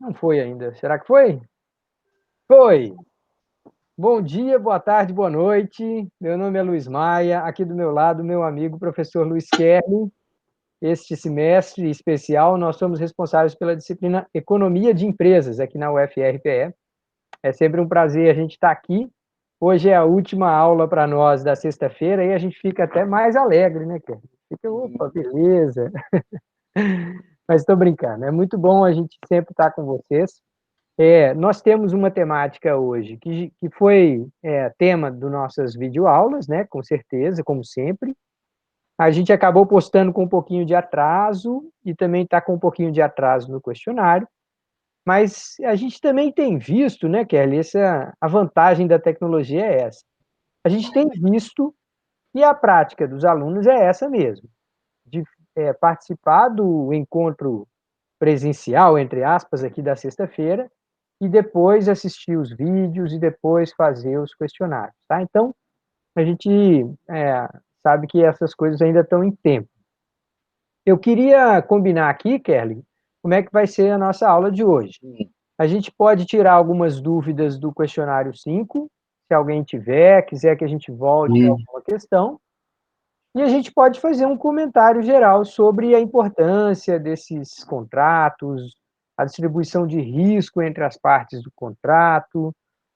Não foi ainda. Será que foi? Foi! Bom dia, boa tarde, boa noite. Meu nome é Luiz Maia. Aqui do meu lado, meu amigo professor Luiz Kerlin. Este semestre especial, nós somos responsáveis pela disciplina Economia de Empresas, aqui na UFRPE. É sempre um prazer a gente estar aqui. Hoje é a última aula para nós da sexta-feira e a gente fica até mais alegre, né, Kerlin? Fica, opa, beleza. Mas estou brincando. É muito bom a gente sempre estar com vocês. Nós temos uma temática hoje que foi tema das nossas videoaulas, né? Com certeza, como sempre. A gente acabou postando com um pouquinho de atraso e também está com um pouquinho de atraso no questionário, mas a gente também tem visto, né, Kelly, a vantagem da tecnologia é essa. A gente tem visto e a prática dos alunos é essa mesmo, de participar do encontro presencial, entre aspas, aqui da sexta-feira, e depois assistir os vídeos e depois fazer os questionários, tá? Então, a gente sabe que essas coisas ainda estão em tempo. Eu queria combinar aqui, Kelly, como é que vai ser a nossa aula de hoje. A gente pode tirar algumas dúvidas do questionário 5, se alguém tiver, quiser que a gente volte a alguma questão, e a gente pode fazer um comentário geral sobre a importância desses contratos, a distribuição de risco entre as partes do contrato,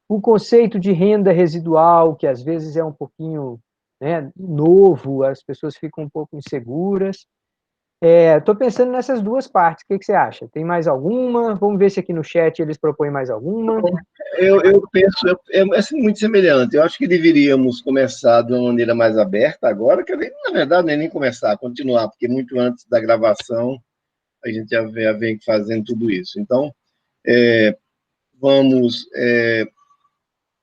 o conceito de renda residual, que às vezes é um pouquinho, né, novo, as pessoas ficam um pouco inseguras. Estou pensando nessas duas partes, o que você acha? Tem mais alguma? Vamos ver se aqui no chat eles propõem mais alguma. Eu penso, é assim, muito semelhante. Eu acho que deveríamos começar de uma maneira mais aberta agora, que na verdade não é nem começar, continuar, porque muito antes da gravação a gente já vem fazendo tudo isso. Então, vamos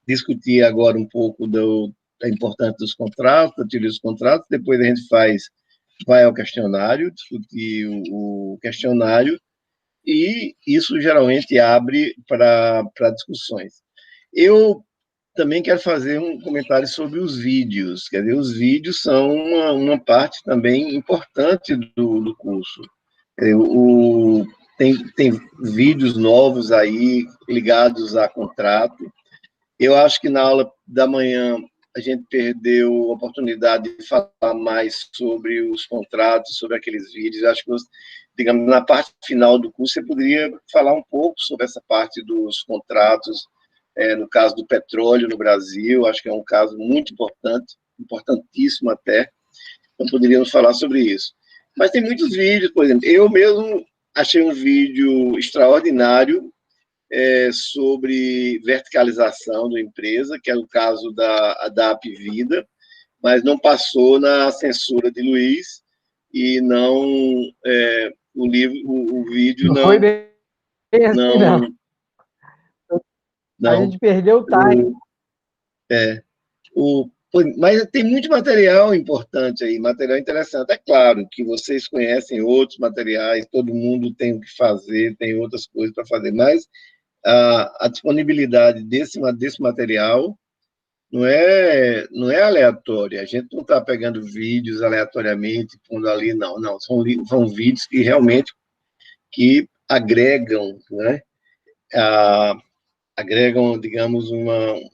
discutir agora um pouco da importância dos contratos, da teoria dos contratos, depois a gente vai ao questionário, discutir o questionário, e isso geralmente abre para discussões. Eu também quero fazer um comentário sobre os vídeos. Quer dizer, os vídeos são uma parte também importante do curso. Tem vídeos novos aí ligados a contrato. Eu acho que na aula da manhã a gente perdeu a oportunidade de falar mais sobre os contratos, sobre aqueles vídeos. Eu acho que, digamos, na parte final do curso, você poderia falar um pouco sobre essa parte dos contratos, no caso do petróleo no Brasil. Acho que é um caso muito importante, importantíssimo até. Então, poderíamos falar sobre isso. Mas tem muitos vídeos, por exemplo, eu mesmo achei um vídeo extraordinário sobre verticalização da empresa, que é o caso da Apvida, mas não passou na censura de Luiz e não o vídeo Não foi bem assim, não. não A não gente perdeu o time. mas tem muito material importante aí, material interessante. É claro que vocês conhecem outros materiais, todo mundo tem o que fazer, tem outras coisas para fazer, mas a disponibilidade desse material não é aleatória. A gente não está pegando vídeos aleatoriamente, pondo ali, não. Não, são vídeos que realmente que agregam, né? Agregam, digamos,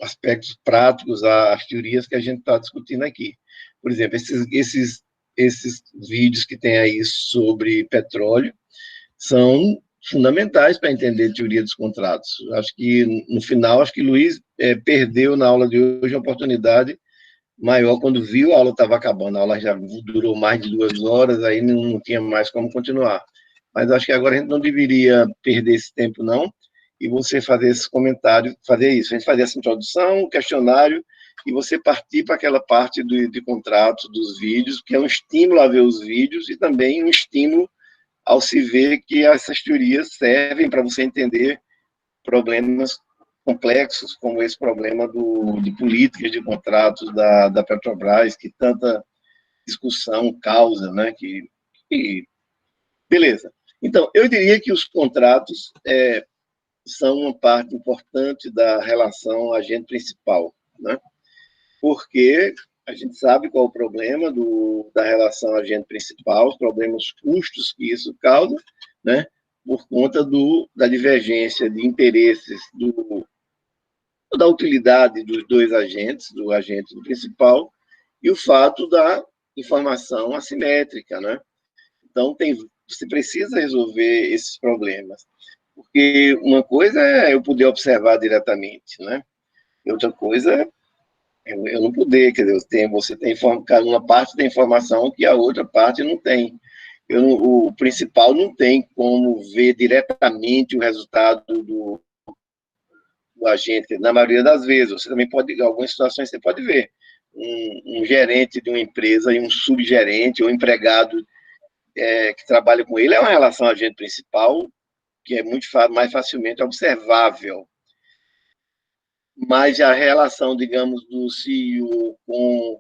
aspectos práticos às teorias que a gente está discutindo aqui. Por exemplo, esses vídeos que tem aí sobre petróleo são fundamentais para entender a teoria dos contratos. Acho que, no final, acho que Luiz perdeu na aula de hoje a oportunidade maior quando viu a aula estava acabando. A aula já durou mais de 2 horas, aí não tinha mais como continuar. Mas acho que agora a gente não deveria perder esse tempo, não, e você fazer esse comentário, fazer isso. A gente fazer essa introdução, o questionário, e você partir para aquela parte de contratos, dos vídeos, que é um estímulo a ver os vídeos e também um estímulo ao se ver que essas teorias servem para você entender problemas complexos, como esse problema de políticas de contratos da Petrobras, que tanta discussão causa, né? Beleza. Então, eu diria que os contratos são uma parte importante da relação agente principal, né? Porque a gente sabe qual é o problema da relação agente principal, os problemas custos que isso causa, né? por conta da divergência de interesses da utilidade dos dois agentes, do agente do principal, e o fato da informação assimétrica, né? Então, você precisa resolver esses problemas, porque uma coisa é eu poder observar diretamente, né? E outra coisa é eu não poder, quer dizer, você tem uma parte da informação que a outra parte não tem. O principal não tem como ver diretamente o resultado do agente, na maioria das vezes. Você também pode, em algumas situações, você pode ver um gerente de uma empresa e um subgerente ou empregado que trabalha com ele, é uma relação agente principal que é muito mais facilmente observável. Mas a relação, digamos, do CEO com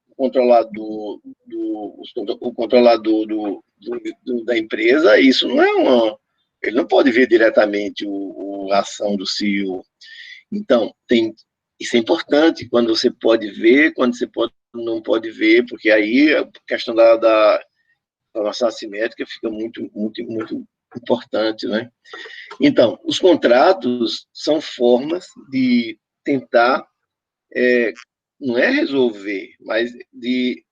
o controlador, o controlador da empresa, isso não é ele não pode ver diretamente a ação do CEO. Então, isso é importante, quando você pode ver, quando você não pode ver, porque aí a questão da informação assimétrica fica muito, muito, muito importante, né? Então, os contratos são formas de tentar, não é resolver, mas de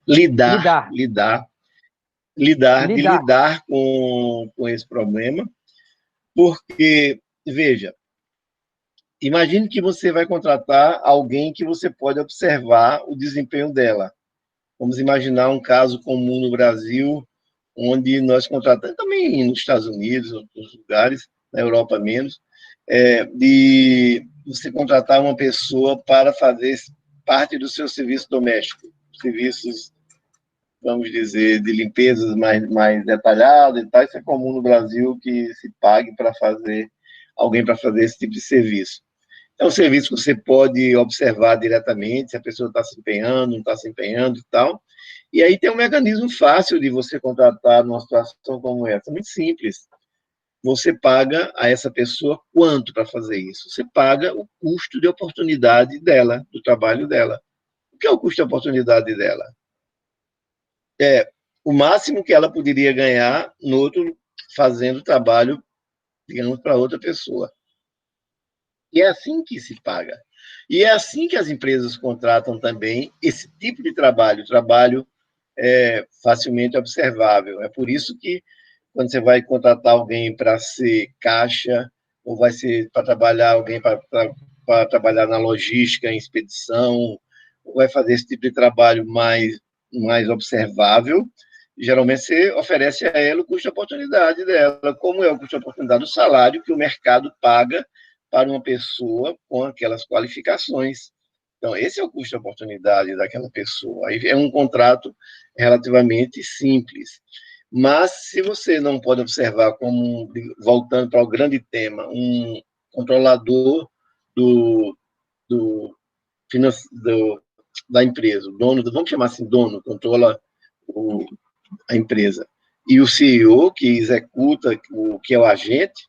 lidar, com esse problema, porque, veja, imagine que você vai contratar alguém que você pode observar o desempenho dela. Vamos imaginar um caso comum no Brasil, onde nós contratamos, também nos Estados Unidos, em outros lugares, na Europa menos, de você contratar uma pessoa para fazer parte do seu serviço doméstico, serviços, vamos dizer, de limpezas mais detalhadas e tal. Isso é comum no Brasil, que se pague para fazer alguém para fazer esse tipo de serviço. É um serviço que você pode observar diretamente se a pessoa está se empenhando, não está se empenhando e tal. E aí tem um mecanismo fácil de você contratar numa situação como essa, muito simples. Você paga a essa pessoa quanto para fazer isso? Você paga o custo de oportunidade dela, do trabalho dela. O que é o custo de oportunidade dela? É o máximo que ela poderia ganhar no outro, fazendo trabalho, digamos, para outra pessoa. E é assim que se paga. E é assim que as empresas contratam também esse tipo de trabalho facilmente observável. É por isso que, quando você vai contratar alguém para ser caixa, ou vai ser para trabalhar alguém para trabalhar na logística, em expedição, ou vai fazer esse tipo de trabalho mais observável, geralmente você oferece a ela o custo de oportunidade dela. Como é o custo de oportunidade? O salário que o mercado paga para uma pessoa com aquelas qualificações. Então, esse é o custo de oportunidade daquela pessoa. Aí é um contrato relativamente simples. Mas, se você não pode observar como, voltando para o grande tema, um controlador do, do, da empresa, o dono, vamos chamar assim, dono, controla a empresa, e o CEO, que executa o que é o agente,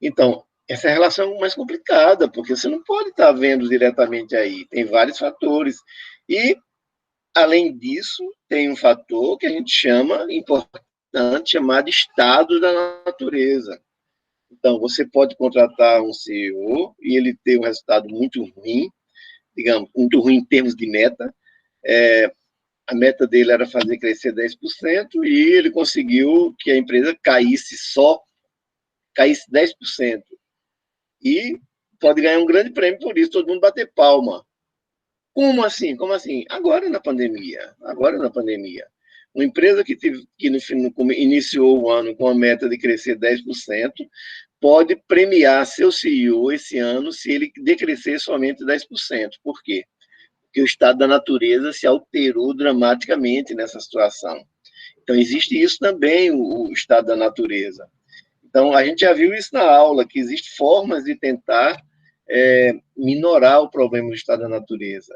então, essa é a relação mais complicada, porque você não pode estar vendo diretamente aí, tem vários fatores. E, além disso, tem um fator que a gente chama, importante, chamado estado da natureza. Então, você pode contratar um CEO e ele ter um resultado muito ruim, digamos, muito ruim em termos de meta. A meta dele era fazer crescer 10% e ele conseguiu que a empresa caísse 10%. E pode ganhar um grande prêmio por isso, todo mundo bater palma. Como assim? Como assim? Agora na pandemia. Uma empresa que iniciou o ano com a meta de crescer 10%, pode premiar seu CEO esse ano se ele decrescer somente 10%. Por quê? Porque o estado da natureza se alterou dramaticamente nessa situação. Então, existe isso também, o estado da natureza. Então, a gente já viu isso na aula, que existem formas de tentar minorar o problema do estado da natureza.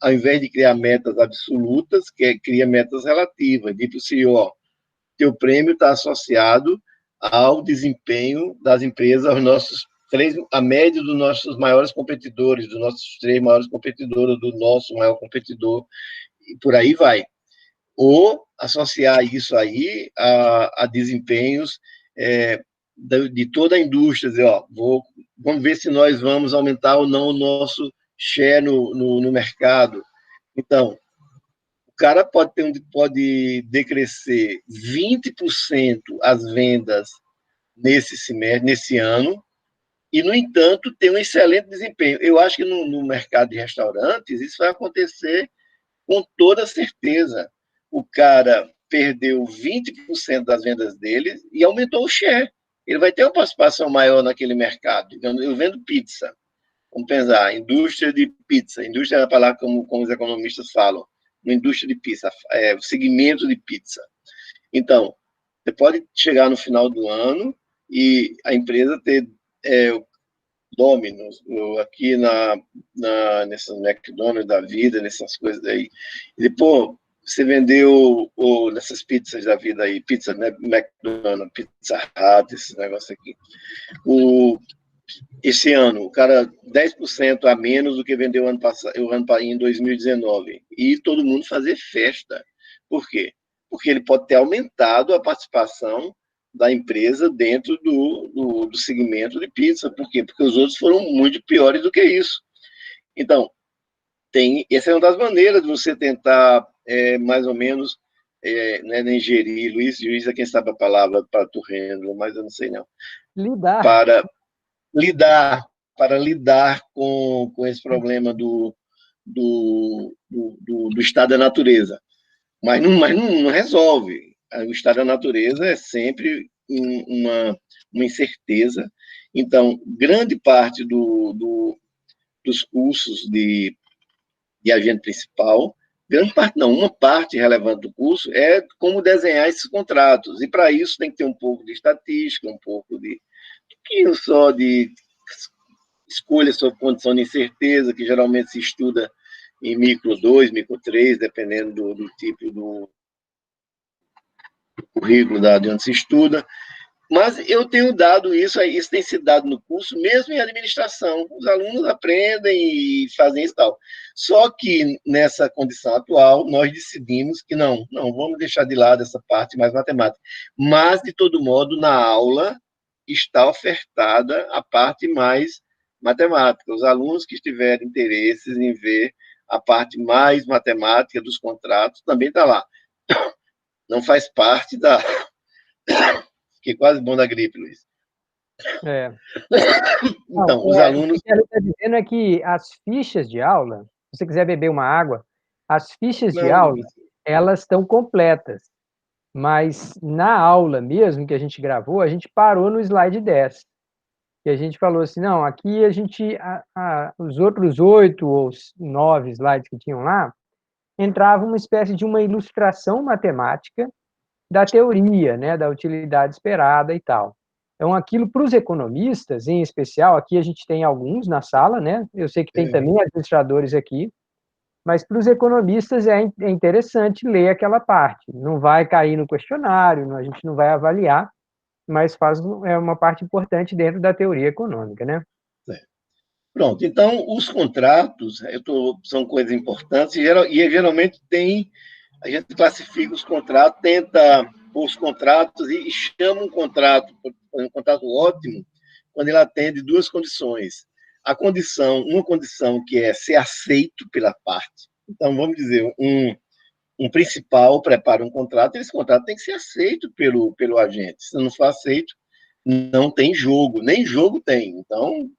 Ao invés de criar metas absolutas, cria metas relativas. Diz para o CEO, teu prêmio está associado ao desempenho das empresas, a média dos nossos maiores competidores, dos nossos 3 maiores competidores, do nosso maior competidor, e por aí vai. ou associar isso aí a desempenhos de toda a indústria, dizer, ó, vamos ver se nós vamos aumentar ou não o nosso share no mercado. Então, o cara pode decrescer 20% as vendas nesse semestre, nesse ano, e, no entanto, ter um excelente desempenho. Eu acho que no mercado de restaurantes isso vai acontecer com toda certeza. O cara perdeu 20% das vendas dele e aumentou o share. Ele vai ter uma participação maior naquele mercado. Eu vendo pizza. Vamos pensar, indústria de pizza. Indústria é a palavra como os economistas falam. Uma indústria de pizza, o segmento de pizza. Então, você pode chegar no final do ano e a empresa ter Domino's, aqui nessas McDonald's da vida, nessas coisas aí. E, pô, você vendeu nessas pizzas da vida aí, pizza, né, McDonald's, Pizza Hut, esses negócios aqui. Esse ano, o cara 10% a menos do que vendeu ano passado, em 2019. E todo mundo fazer festa. Por quê? Porque ele pode ter aumentado a participação da empresa dentro do segmento de pizza. Por quê? Porque os outros foram muito piores do que isso. Então, essa é uma das maneiras de você tentar, mais ou menos, não é nem gerir, Luiz é quem sabe a palavra para Turrendo, mas eu não sei não. Para lidar com esse problema do estado da natureza. Mas não resolve. O estado da natureza é sempre uma incerteza. Então, grande parte dos cursos de agente principal, grande parte não, uma parte relevante do curso é como desenhar esses contratos. E, para isso, tem que ter um pouco de estatística, um pouquinho só de escolha sob condição de incerteza, que geralmente se estuda em micro 2, micro 3, dependendo do tipo do currículo de onde se estuda. Mas eu tenho dado isso tem sido dado no curso, mesmo em administração. Os alunos aprendem e fazem isso e tal. Só que, nessa condição atual, nós decidimos que não vamos deixar de lado essa parte mais matemática. Mas, de todo modo, na aula está ofertada a parte mais matemática. Os alunos que tiverem interesses em ver a parte mais matemática dos contratos também está lá. Não faz parte da... Fiquei quase bom da gripe, Luiz. Então, os alunos... O que ele está dizendo é que as fichas de aula, se você quiser beber uma água, as fichas de aula, elas estão completas. Mas na aula mesmo que a gente gravou, a gente parou no slide 10. E a gente falou assim, não, aqui a gente... os outros 8 ou 9 slides que tinham lá, entrava uma espécie de uma ilustração matemática da teoria, né, da utilidade esperada e tal. Então, aquilo para os economistas, em especial, aqui a gente tem alguns na sala, né? Eu sei que tem também administradores aqui, mas para os economistas é interessante ler aquela parte. Não vai cair no questionário, a gente não vai avaliar, mas é uma parte importante dentro da teoria econômica, né? Pronto, então os contratos são coisas importantes e geralmente a gente classifica os contratos, tenta pôr os contratos e chama um contrato ótimo quando ele atende duas condições. Uma condição que é ser aceito pela parte. Então, vamos dizer, um principal prepara um contrato, esse contrato tem que ser aceito pelo agente. Se não for aceito, não tem jogo, nem jogo tem. Então,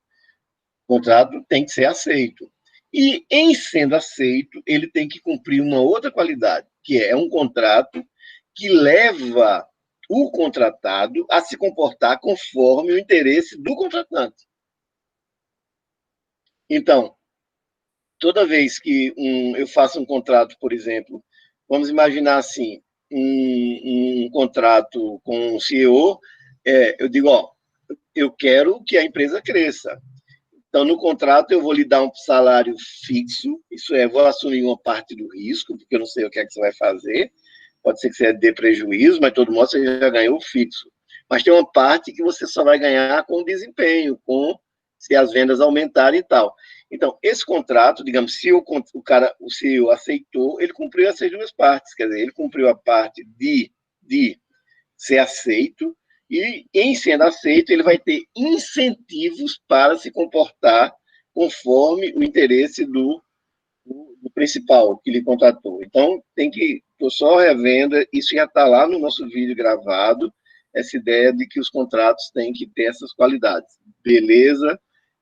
o contrato tem que ser aceito. E, em sendo aceito, ele tem que cumprir uma outra qualidade, que é um contrato que leva o contratado a se comportar conforme o interesse do contratante. Então, toda vez que eu faço um contrato, por exemplo, vamos imaginar assim, um contrato com o CEO, eu digo, eu quero que a empresa cresça. Então, no contrato, eu vou lhe dar um salário fixo, isso é, vou assumir uma parte do risco, porque eu não sei o que é que você vai fazer, pode ser que você dê prejuízo, mas, de todo modo, você já ganhou o fixo. Mas tem uma parte que você só vai ganhar com o desempenho, se as vendas aumentarem e tal. Então, esse contrato, digamos, se o CEO aceitou, ele cumpriu essas duas partes, quer dizer, ele cumpriu a parte de ser aceito, e, em sendo aceito, ele vai ter incentivos para se comportar conforme o interesse do principal que lhe contratou. Então, estou só revendo, isso já está lá no nosso vídeo gravado, essa ideia de que os contratos têm que ter essas qualidades. Beleza?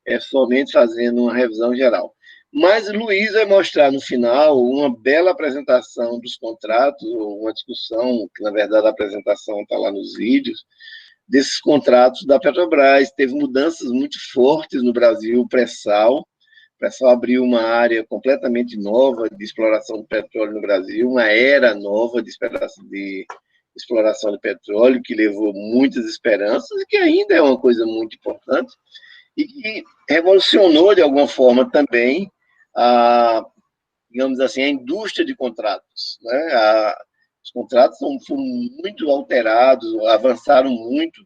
É somente fazendo uma revisão geral. Mas Luiz vai mostrar no final uma bela apresentação dos contratos, ou uma discussão, que na verdade a apresentação está lá nos vídeos, desses contratos da Petrobras. Teve mudanças muito fortes no Brasil, o pré-sal. O pré-sal abriu uma área completamente nova de exploração de petróleo no Brasil, uma era nova de exploração de petróleo, que levou muitas esperanças e que ainda é uma coisa muito importante, e que revolucionou, de alguma forma, também digamos assim, a indústria de contratos. Né? Os contratos foram muito alterados, avançaram muito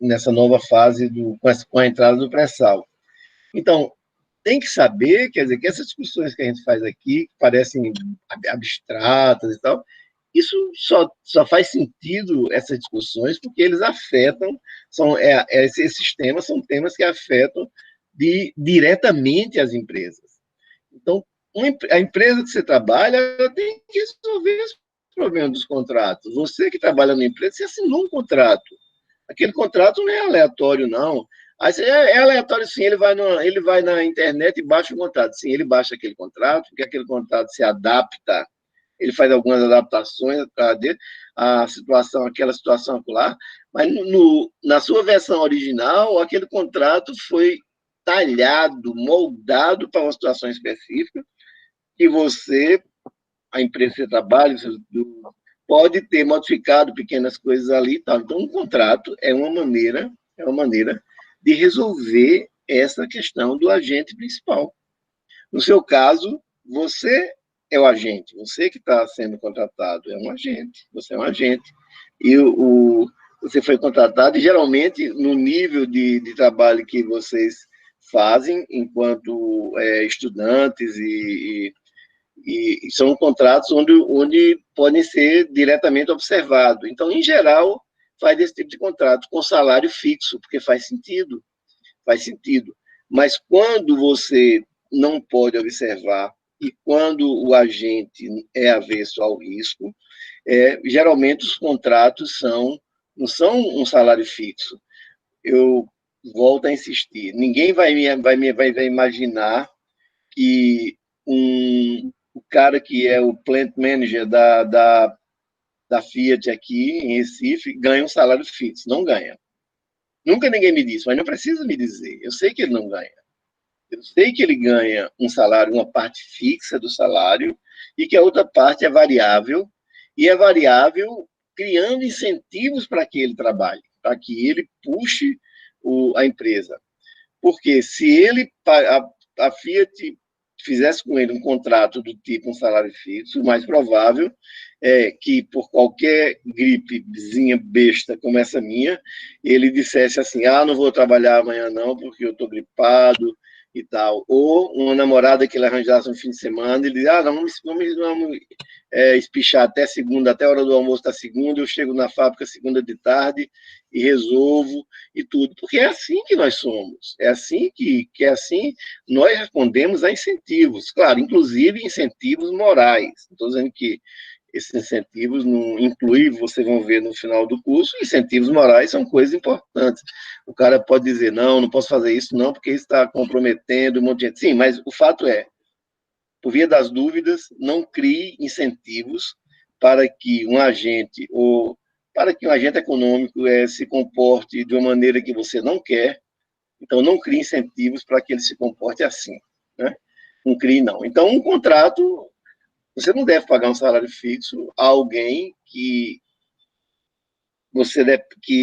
nessa nova fase com a entrada do pré-sal. Então, tem que saber, quer dizer, que essas discussões que a gente faz aqui, que parecem abstratas e tal, isso só faz sentido, essas discussões, porque eles afetam, esses temas são temas que afetam diretamente as empresas. Então, a empresa que você trabalha, ela tem que resolver os problemas dos contratos. Você que trabalha na empresa, você assinou um contrato. Aquele contrato não é aleatório, não. Aí, é aleatório, sim, ele vai na internet e baixa o contrato. Sim, ele baixa aquele contrato, porque aquele contrato se adapta, ele faz algumas adaptações à situação, aquela situação acolá, mas na sua versão original, aquele contrato foi talhado, moldado para uma situação específica, que a empresa que você trabalha, pode ter modificado pequenas coisas ali e tal. Então, um contrato é uma maneira de resolver essa questão do agente principal. No seu caso, você é o agente, você que está sendo contratado é um agente, você é um agente. E você foi contratado, e geralmente, no nível de trabalho que vocês fazem enquanto estudantes, e são contratos onde podem ser diretamente observados. Então, em geral, faz esse tipo de contrato com salário fixo, porque faz sentido. Mas quando você não pode observar e quando o agente é avesso ao risco, geralmente os contratos não são um salário fixo. Eu volto a insistir, ninguém vai imaginar que o cara que é o plant manager da Fiat aqui em Recife ganha um salário fixo. Não ganha. Nunca ninguém me disse, mas não precisa me dizer. Eu sei que ele não ganha. Eu sei que ele ganha um salário, uma parte fixa do salário, e que a outra parte é variável, e é variável criando incentivos para que ele trabalhe, para que ele puxe a empresa. Porque se a Fiat fizesse com ele um contrato do tipo um salário fixo, o mais provável é que, por qualquer gripezinha besta como essa minha, ele dissesse assim, não vou trabalhar amanhã não, porque eu estou gripado e tal. Ou uma namorada que ele arranjasse um fim de semana, ele diz, não, vamos espichar até segunda, até a hora do almoço da segunda, eu chego na fábrica segunda de tarde e resolvo e tudo. Porque é assim que nós somos, é assim que é assim nós respondemos a incentivos, claro, inclusive incentivos morais. Estou dizendo que esses incentivos não incluem, vocês vão ver no final do curso, incentivos morais são coisas importantes. O cara pode dizer, não posso fazer isso não, porque isso está comprometendo um monte de gente. Sim, mas o fato é, por via das dúvidas, não crie incentivos para que um agente econômico se comporte de uma maneira que você não quer. Então, não crie incentivos para que ele se comporte assim. Né? Não crie, não. Então, um contrato, você não deve pagar um salário fixo a alguém que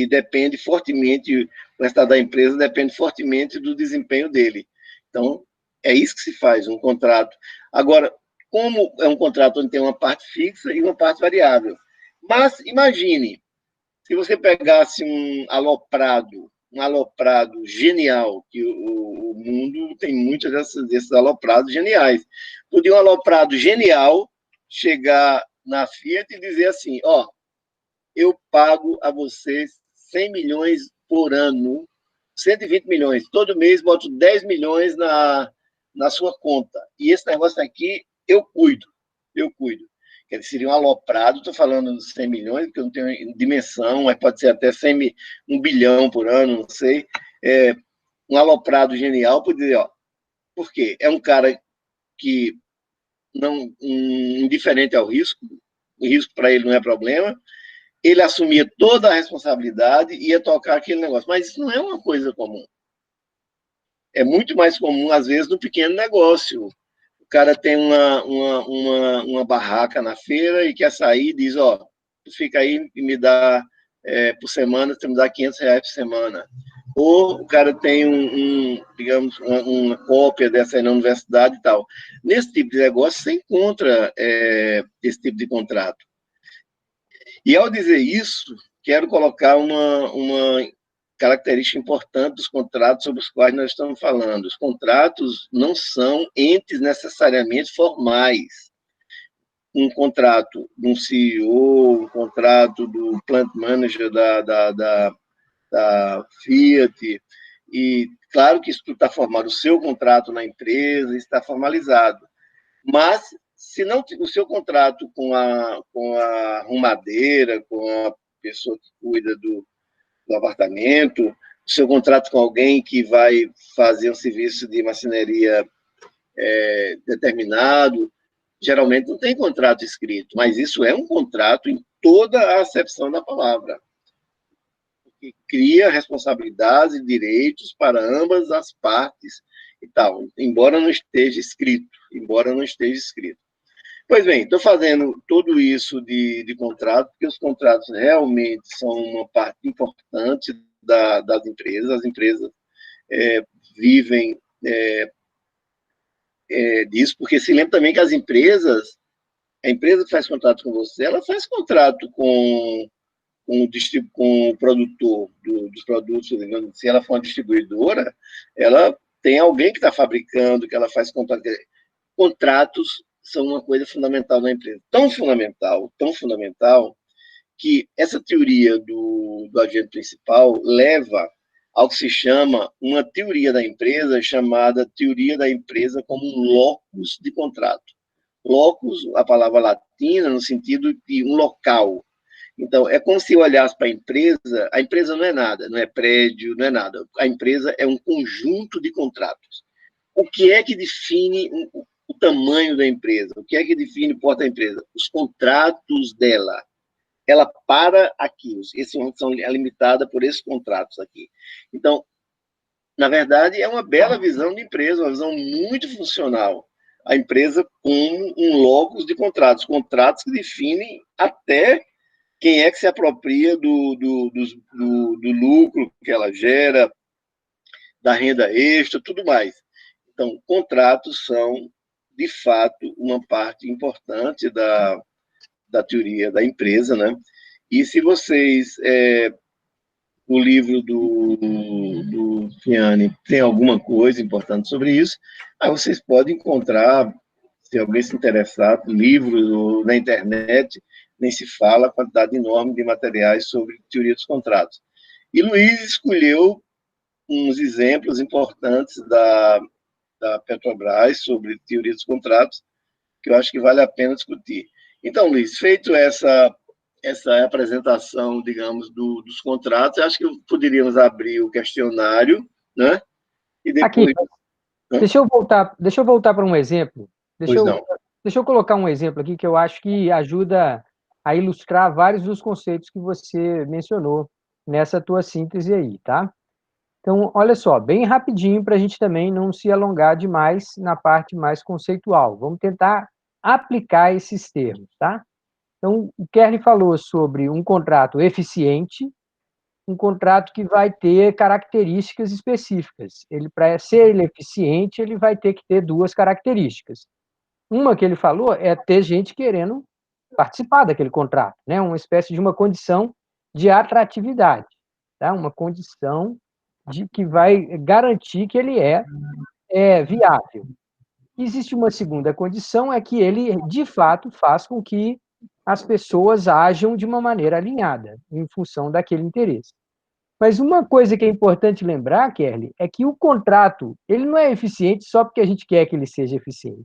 depende fortemente, o estado da empresa depende fortemente do desempenho dele. Então, é isso que se faz, um contrato. Agora, como é um contrato onde tem uma parte fixa e uma parte variável. Mas, imagine, se você pegasse um aloprado um aloprado genial, que o mundo tem muitos desses aloprados geniais. Podia um aloprado genial chegar na Fiat e dizer assim, ó, eu pago a vocês 100 milhões por ano, 120 milhões, todo mês boto 10 milhões na sua conta. E esse negócio aqui eu cuido, eu cuido. Quer dizer, seria um aloprado, estou falando de 100 milhões, porque eu não tenho dimensão, mas pode ser até 1 bilhão por ano, não sei. Um aloprado genial, por dizer, ó, por quê? É um cara que não indiferente ao risco, o risco para ele não é problema, ele assumia toda a responsabilidade e ia tocar aquele negócio. Mas isso não é uma coisa comum. É muito mais comum, às vezes, no pequeno negócio. O cara tem uma barraca na feira e quer sair e diz, ó, tu fica aí e me dá, por semana, você me dá R$ 500 por semana. Ou o cara tem digamos, uma cópia dessa aí na universidade e tal. Nesse tipo de negócio, você encontra esse tipo de contrato. E, ao dizer isso, quero colocar uma característica importante dos contratos sobre os quais nós estamos falando. Os contratos não são entes necessariamente formais. Um contrato de um CEO, um contrato do plant manager da Fiat, e claro que isso está formado, o seu contrato na empresa está formalizado, mas se não o seu contrato com a arrumadeira, com a pessoa que cuida do apartamento, o seu contrato com alguém que vai fazer um serviço de marcenaria determinado, geralmente não tem contrato escrito, mas isso é um contrato em toda a acepção da palavra, que cria responsabilidades e direitos para ambas as partes e tal, embora não esteja escrito, Pois bem, estou fazendo tudo isso de contrato, porque os contratos realmente são uma parte importante das empresas. As empresas vivem disso, porque se lembra também que a empresa que faz contrato com você, ela faz contrato com o produtor dos produtos, se ela for uma distribuidora, ela tem alguém que está fabricando, que ela faz contrato. Contratos são uma coisa fundamental na empresa. Tão fundamental, que essa teoria do agente principal leva ao que se chama uma teoria da empresa, chamada teoria da empresa como um locus de contrato. Locus, a palavra latina, no sentido de um local. Então, é como se eu olhasse para a empresa não é nada, não é prédio, não é nada. A empresa é um conjunto de contratos. O que é que define o tamanho da empresa? O que é que define o porte da empresa? Os contratos dela. Ela para aqui. Esses são limitados por esses contratos aqui. Então, na verdade, é uma bela visão de empresa, uma visão muito funcional. A empresa como um locus de contratos. Contratos que definem até quem é que se apropria do lucro que ela gera, da renda extra, tudo mais. Então, contratos são, de fato, uma parte importante da teoria da empresa, né? E se vocês, o livro do Fiani tem alguma coisa importante sobre isso, aí vocês podem encontrar, se alguém se interessar, livros na internet, nem se fala a quantidade enorme de materiais sobre teoria dos contratos. E Luiz escolheu uns exemplos importantes da Petrobras sobre teoria dos contratos, que eu acho que vale a pena discutir. Então, Luiz, feito essa apresentação, digamos, dos contratos, acho que poderíamos abrir o questionário, né? E depois... Aqui, deixa eu voltar para um exemplo. Deixa eu colocar um exemplo aqui que eu acho que ajuda a ilustrar vários dos conceitos que você mencionou nessa tua síntese aí, tá? Então, olha só, bem rapidinho para a gente também não se alongar demais na parte mais conceitual. Vamos tentar aplicar esses termos, tá? Então, o Kerry falou sobre um contrato eficiente, um contrato que vai ter características específicas. Para ser eficiente, ele vai ter que ter duas características. Uma que ele falou é ter gente querendo participar daquele contrato, né? Uma espécie de uma condição de atratividade, tá? Uma condição que vai garantir que ele é viável. Existe uma segunda condição, é que ele, de fato, faz com que as pessoas ajam de uma maneira alinhada, em função daquele interesse. Mas uma coisa que é importante lembrar, Kelly, é que o contrato, ele não é eficiente só porque a gente quer que ele seja eficiente.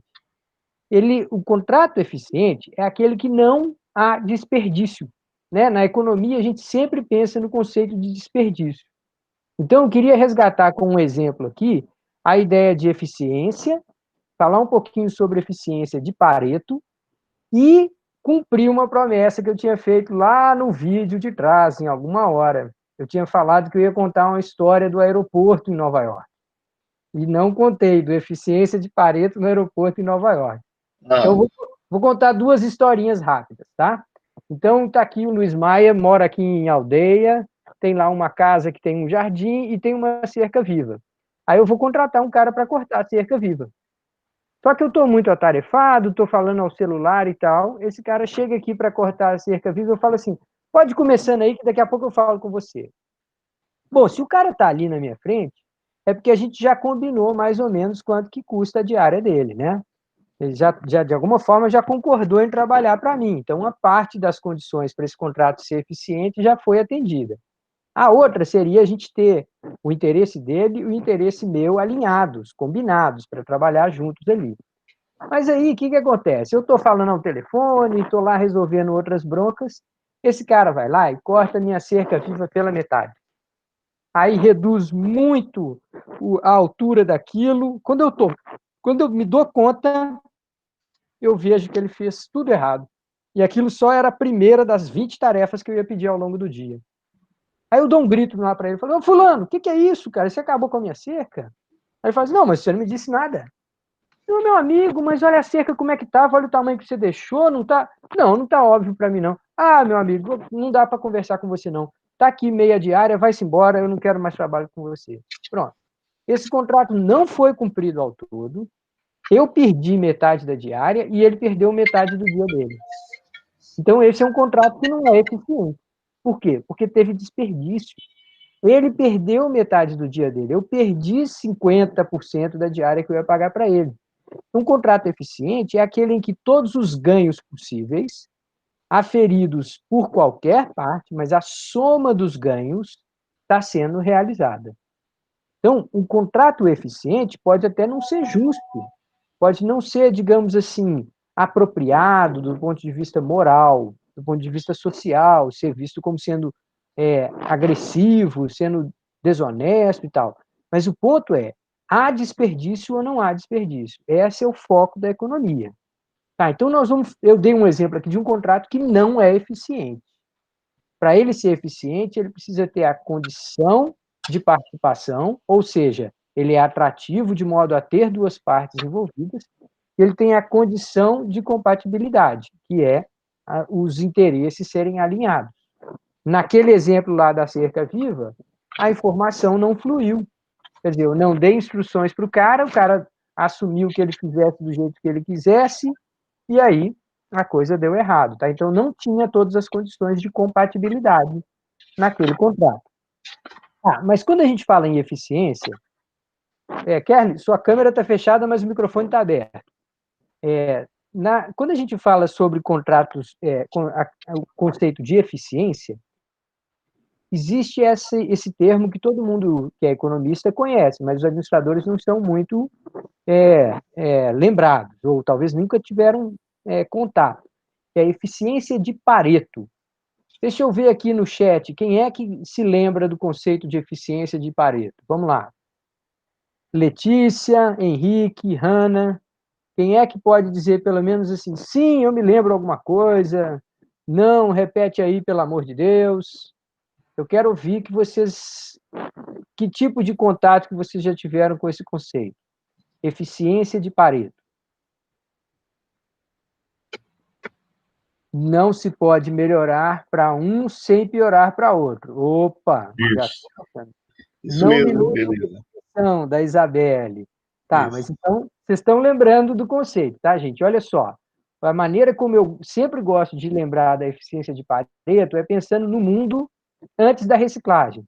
O contrato eficiente é aquele que não há desperdício, né? Na economia, a gente sempre pensa no conceito de desperdício. Então, eu queria resgatar com um exemplo aqui a ideia de eficiência, falar um pouquinho sobre eficiência de Pareto e cumprir uma promessa que eu tinha feito lá no vídeo de trás, em alguma hora. Eu tinha falado que eu ia contar uma história do aeroporto em Nova York. E não contei, do eficiência de Pareto no aeroporto em Nova York. Então, eu vou contar duas historinhas rápidas, tá? Então, está aqui o Luiz Maia, mora aqui em aldeia, tem lá uma casa que tem um jardim e tem uma cerca viva. Aí eu vou contratar um cara para cortar a cerca viva. Só que eu estou muito atarefado, estou falando ao celular e tal. Esse cara chega aqui para cortar a cerca viva, eu falo assim, pode ir começando aí que daqui a pouco eu falo com você. Bom, se o cara está ali na minha frente, é porque a gente já combinou mais ou menos quanto que custa a diária dele, né? Ele já de alguma forma, já concordou em trabalhar para mim. Então, uma parte das condições para esse contrato ser eficiente já foi atendida. A outra seria a gente ter o interesse dele e o interesse meu alinhados, combinados, para trabalhar juntos ali. Mas aí, o que acontece? Eu estou falando ao telefone, estou lá resolvendo outras broncas, esse cara vai lá e corta minha cerca viva pela metade. Aí reduz muito a altura daquilo. Quando eu me dou conta, eu vejo que ele fez tudo errado. E aquilo só era a primeira das 20 tarefas que eu ia pedir ao longo do dia. Aí eu dou um grito lá para ele, falo, fulano, o que é isso, cara? Você acabou com a minha cerca? Aí ele fala assim, não, mas você não me disse nada. Não, meu amigo, mas olha a cerca como é que tava, olha o tamanho que você deixou, não tá... Não, não tá óbvio para mim, não. Ah, meu amigo, não dá para conversar com você, não. Tá aqui meia diária, vai-se embora, eu não quero mais trabalho com você. Pronto. Esse contrato não foi cumprido ao todo, eu perdi metade da diária e ele perdeu metade do dia dele. Então, esse é um contrato que não é eficiente. Por quê? Porque teve desperdício. Ele perdeu metade do dia dele. Eu perdi 50% da diária que eu ia pagar para ele. Um contrato eficiente é aquele em que todos os ganhos possíveis, aferidos por qualquer parte, mas a soma dos ganhos está sendo realizada. Então, um contrato eficiente pode até não ser justo, pode não ser, digamos assim, apropriado do ponto de vista moral, do ponto de vista social, ser visto como sendo agressivo, sendo desonesto e tal. Mas o ponto é, há desperdício ou não há desperdício? Esse é o foco da economia. Tá, então eu dei um exemplo aqui de um contrato que não é eficiente. Para ele ser eficiente, ele precisa ter a condição de participação, ou seja, ele é atrativo de modo a ter duas partes envolvidas, e ele tem a condição de compatibilidade, que é os interesses serem alinhados. Naquele exemplo lá da cerca viva, a informação não fluiu. Quer dizer, eu não dei instruções para o cara assumiu que ele fizesse do jeito que ele quisesse, e aí a coisa deu errado. Tá? Então, não tinha todas as condições de compatibilidade naquele contrato. Mas quando a gente fala em eficiência, Kelly, sua câmera está fechada, mas o microfone está aberto. Quando a gente fala sobre contratos, o conceito de eficiência, existe esse termo que todo mundo que é economista conhece, mas os administradores não são muito lembrados, ou talvez nunca tiveram contato, que é a eficiência de Pareto. Deixa eu ver aqui no chat, quem é que se lembra do conceito de eficiência de Pareto? Vamos lá. Letícia, Henrique, Hanna, quem é que pode dizer pelo menos assim, sim, eu me lembro alguma coisa, não, repete aí, pelo amor de Deus. Eu quero ouvir que tipo de contato que vocês já tiveram com esse conceito. Eficiência de Pareto. Não se pode melhorar para um sem piorar para outro. Opa, já estou passando. Isso Não mesmo, minuto beleza. da Isabelle. Tá, Isso. mas então, vocês estão lembrando do conceito, tá, gente? Olha só. A maneira como eu sempre gosto de lembrar da eficiência de Pareto é pensando no mundo antes da reciclagem.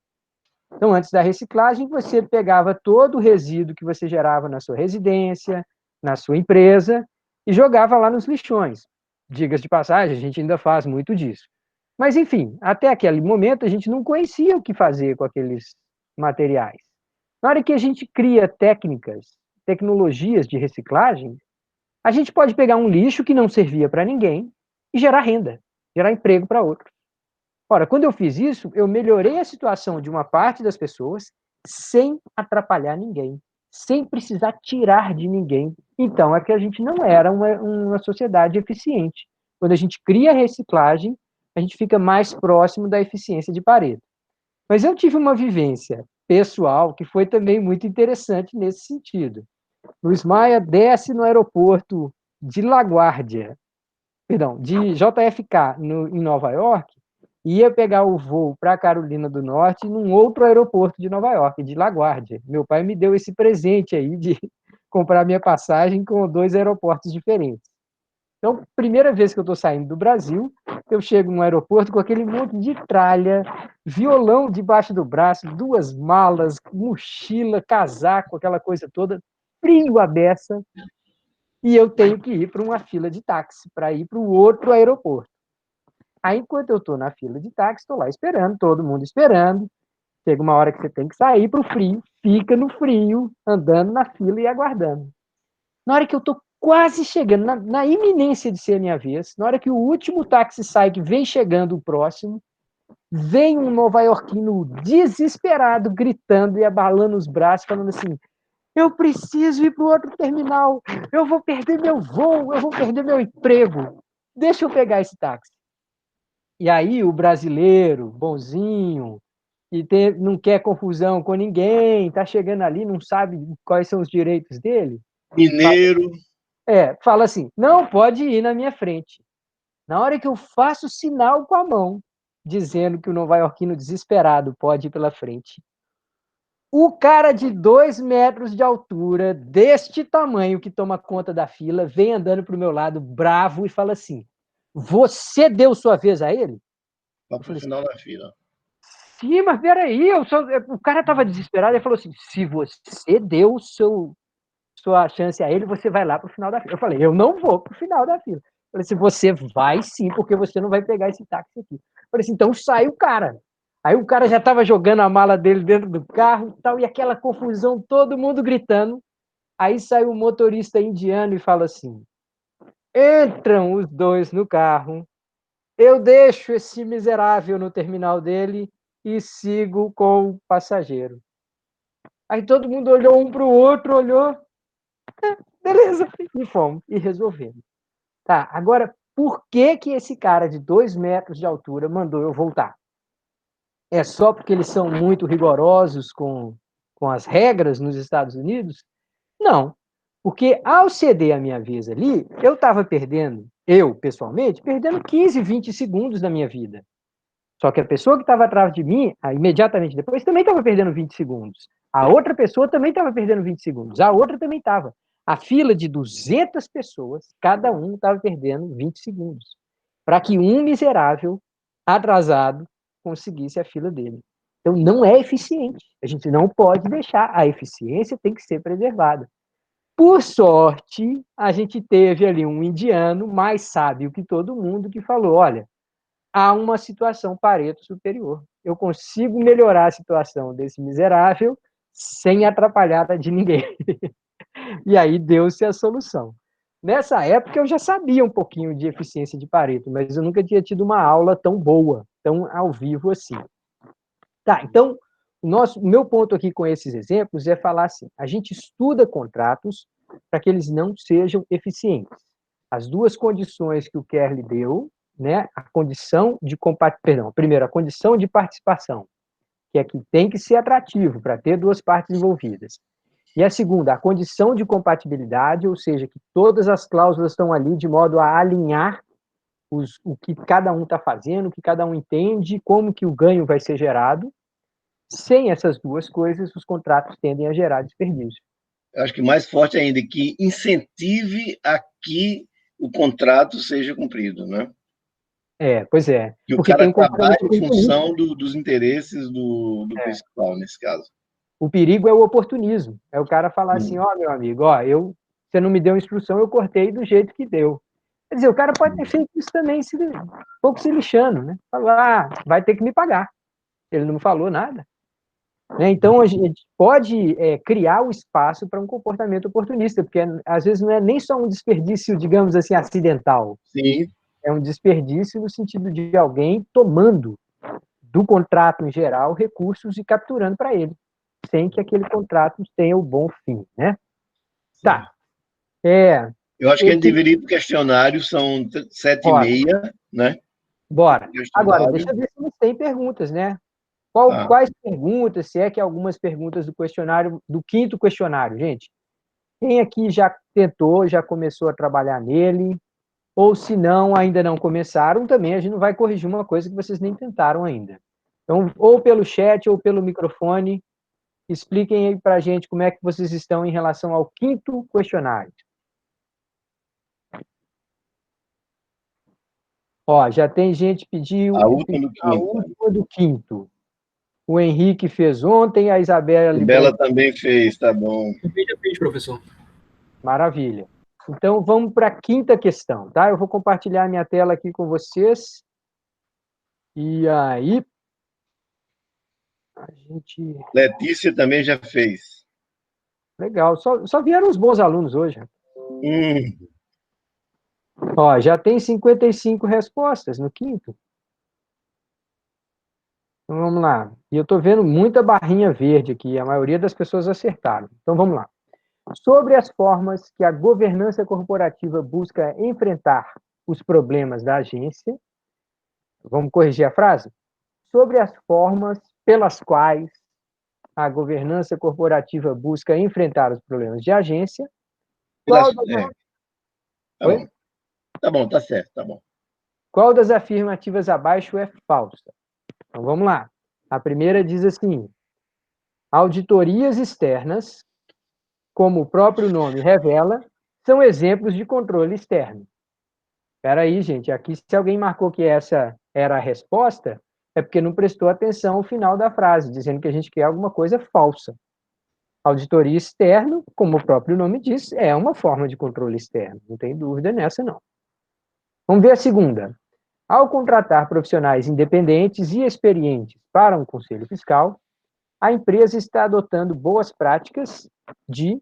Então, antes da reciclagem, você pegava todo o resíduo que você gerava na sua residência, na sua empresa, e jogava lá nos lixões. Diga-se de passagem, a gente ainda faz muito disso. Mas, enfim, até aquele momento a gente não conhecia o que fazer com aqueles materiais. Na hora que a gente cria técnicas, tecnologias de reciclagem, a gente pode pegar um lixo que não servia para ninguém e gerar renda, gerar emprego para outros. Ora, quando eu fiz isso, eu melhorei a situação de uma parte das pessoas sem atrapalhar ninguém, sem precisar tirar de ninguém. Então, é que a gente não era uma sociedade eficiente. Quando a gente cria reciclagem, a gente fica mais próximo da eficiência de Pareto. Mas eu tive uma vivência pessoal que foi também muito interessante nesse sentido. Luiz Maia desce no aeroporto de LaGuardia, perdão, de JFK, em Nova York, e ia pegar o voo para Carolina do Norte num outro aeroporto de Nova York, de LaGuardia. Meu pai me deu esse presente aí de comprar minha passagem com 2 aeroportos diferentes. Então, primeira vez que eu estou saindo do Brasil, eu chego num aeroporto com aquele monte de tralha, violão debaixo do braço, 2 malas, mochila, casaco, aquela coisa toda, frio a beça, e eu tenho que ir para uma fila de táxi para ir para o outro aeroporto. Aí, enquanto eu estou na fila de táxi, estou lá esperando, todo mundo esperando. Chega uma hora que você tem que sair para o frio, fica no frio, andando na fila e aguardando. Na hora que eu estou quase chegando, na iminência de ser a minha vez, na hora que o último táxi sai, que vem chegando o próximo, vem um nova-iorquino desesperado, gritando e abalando os braços, falando assim: eu preciso ir para o outro terminal, eu vou perder meu voo, eu vou perder meu emprego, deixa eu pegar esse táxi. E aí o brasileiro, bonzinho, que não quer confusão com ninguém, está chegando ali, não sabe quais são os direitos dele, Mineiro. fala assim, não pode ir na minha frente. Na hora que eu faço sinal com a mão, dizendo que o nova-iorquino desesperado pode ir pela frente, o cara de 2 metros de altura, deste tamanho, que toma conta da fila, vem andando para o meu lado, bravo, e fala assim, você deu sua vez a ele? Lá para o final da fila. Sim, mas peraí, o cara estava desesperado e falou assim, se você deu sua chance a ele, você vai lá para o final da fila. Eu falei, eu não vou para o final da fila. Eu falei assim, você vai sim, porque você não vai pegar esse táxi aqui. Eu falei assim, então sai o cara. Aí o cara já estava jogando a mala dele dentro do carro e tal, e aquela confusão, todo mundo gritando. Aí saiu o motorista indiano e fala assim, entram os dois no carro, eu deixo esse miserável no terminal dele e sigo com o passageiro. Aí todo mundo olhou um para o outro, olhou, beleza, e fomos, e resolvemos. Tá, agora, por que que esse cara de 2 metros de altura mandou eu voltar? É só porque eles são muito rigorosos com as regras nos Estados Unidos? Não, porque ao ceder a minha vez ali, eu estava perdendo, eu pessoalmente, perdendo 15, 20 segundos da minha vida. Só que a pessoa que estava atrás de mim, imediatamente depois, também estava perdendo 20 segundos. A outra pessoa também estava perdendo 20 segundos. A outra também estava. A fila de 200 pessoas, cada um estava perdendo 20 segundos. Para que um miserável, atrasado, conseguisse a fila dele. Então, não é eficiente. A gente não pode deixar. A eficiência tem que ser preservada. Por sorte, a gente teve ali um indiano mais sábio que todo mundo que falou: olha, há uma situação Pareto superior. Eu consigo melhorar a situação desse miserável sem atrapalhar a de ninguém. E aí deu-se a solução. Nessa época eu já sabia um pouquinho de eficiência de Pareto, mas eu nunca tinha tido uma aula tão boa, tão ao vivo assim. Tá, então, o meu ponto aqui com esses exemplos é falar assim, a gente estuda contratos para que eles não sejam eficientes. As duas condições que o Kerley deu, né, a condição de primeiro, a condição de participação, que é que tem que ser atrativo para ter duas partes envolvidas. E a segunda, a condição de compatibilidade, ou seja, que todas as cláusulas estão ali de modo a alinhar o que cada um está fazendo, o que cada um entende, como que o ganho vai ser gerado. Sem essas duas coisas, os contratos tendem a gerar desperdício. Eu acho que mais forte ainda, que incentive a que o contrato seja cumprido, né? Pois é. Que o Porque tem cara um trabalha comportamento em oportunista. função dos interesses do É. principal, nesse caso. O perigo é o oportunismo. É o cara falar assim, Sim. ó, meu amigo, ó, você não me deu instrução, eu cortei do jeito que deu. Quer dizer, o cara pode ter feito isso também, pouco se lixando, né? Falar, vai ter que me pagar. Ele não falou nada. Né? Então, a gente pode criar o espaço para um comportamento oportunista, porque às vezes não é nem só um desperdício, digamos assim, acidental. Sim. É um desperdício no sentido de alguém tomando do contrato em geral recursos e capturando para ele, sem que aquele contrato tenha o bom fim, né? Tá. Certo. Eu acho que a gente Que, deveria ir para o questionário, são 7h30, né? bora. Agora, deixa Questionário. eu ver se tem perguntas, né? Tá. Quais perguntas, se é que algumas perguntas do questionário, do quinto questionário, gente? Quem aqui já tentou, já começou a trabalhar nele? Ou se não, ainda não começaram, também a gente não vai corrigir uma coisa que vocês nem tentaram ainda. Então, ou pelo chat ou pelo microfone, expliquem aí para a gente como é que vocês estão em relação ao quinto questionário. Ó, já tem gente que A pediu última do a quinto. última do quinto. O Henrique fez ontem, a Isabela O Libério. Bela também fez, tá bom. Também já fez, professor. Maravilha. Então, vamos para a quinta questão, tá? Eu vou compartilhar minha tela aqui com vocês. E aí, a gente... Letícia também já fez. Legal. Só vieram os bons alunos hoje. Hum, Ó, já tem 55 respostas no quinto. Então, vamos lá. E eu estou vendo muita barrinha verde aqui. A maioria das pessoas acertaram. Então, vamos lá. Sobre as formas que a governança corporativa busca enfrentar os problemas da agência. Vamos corrigir a frase? Sobre as formas pelas quais a governança corporativa busca enfrentar os problemas de agência. Qual das... tá bom. Tá bom, tá certo, tá bom. Qual das afirmativas abaixo é falsa? Então, vamos lá. A primeira diz assim: auditorias externas, como o próprio nome revela, são exemplos de controle externo. Espera aí, gente. Aqui, se alguém marcou que essa era a resposta, é porque não prestou atenção ao final da frase, dizendo que a gente quer alguma coisa falsa. Auditoria externa, como o próprio nome diz, é uma forma de controle externo. Não tem dúvida nessa, não. Vamos ver a segunda. Ao contratar profissionais independentes e experientes para um conselho fiscal, a empresa está adotando boas práticas de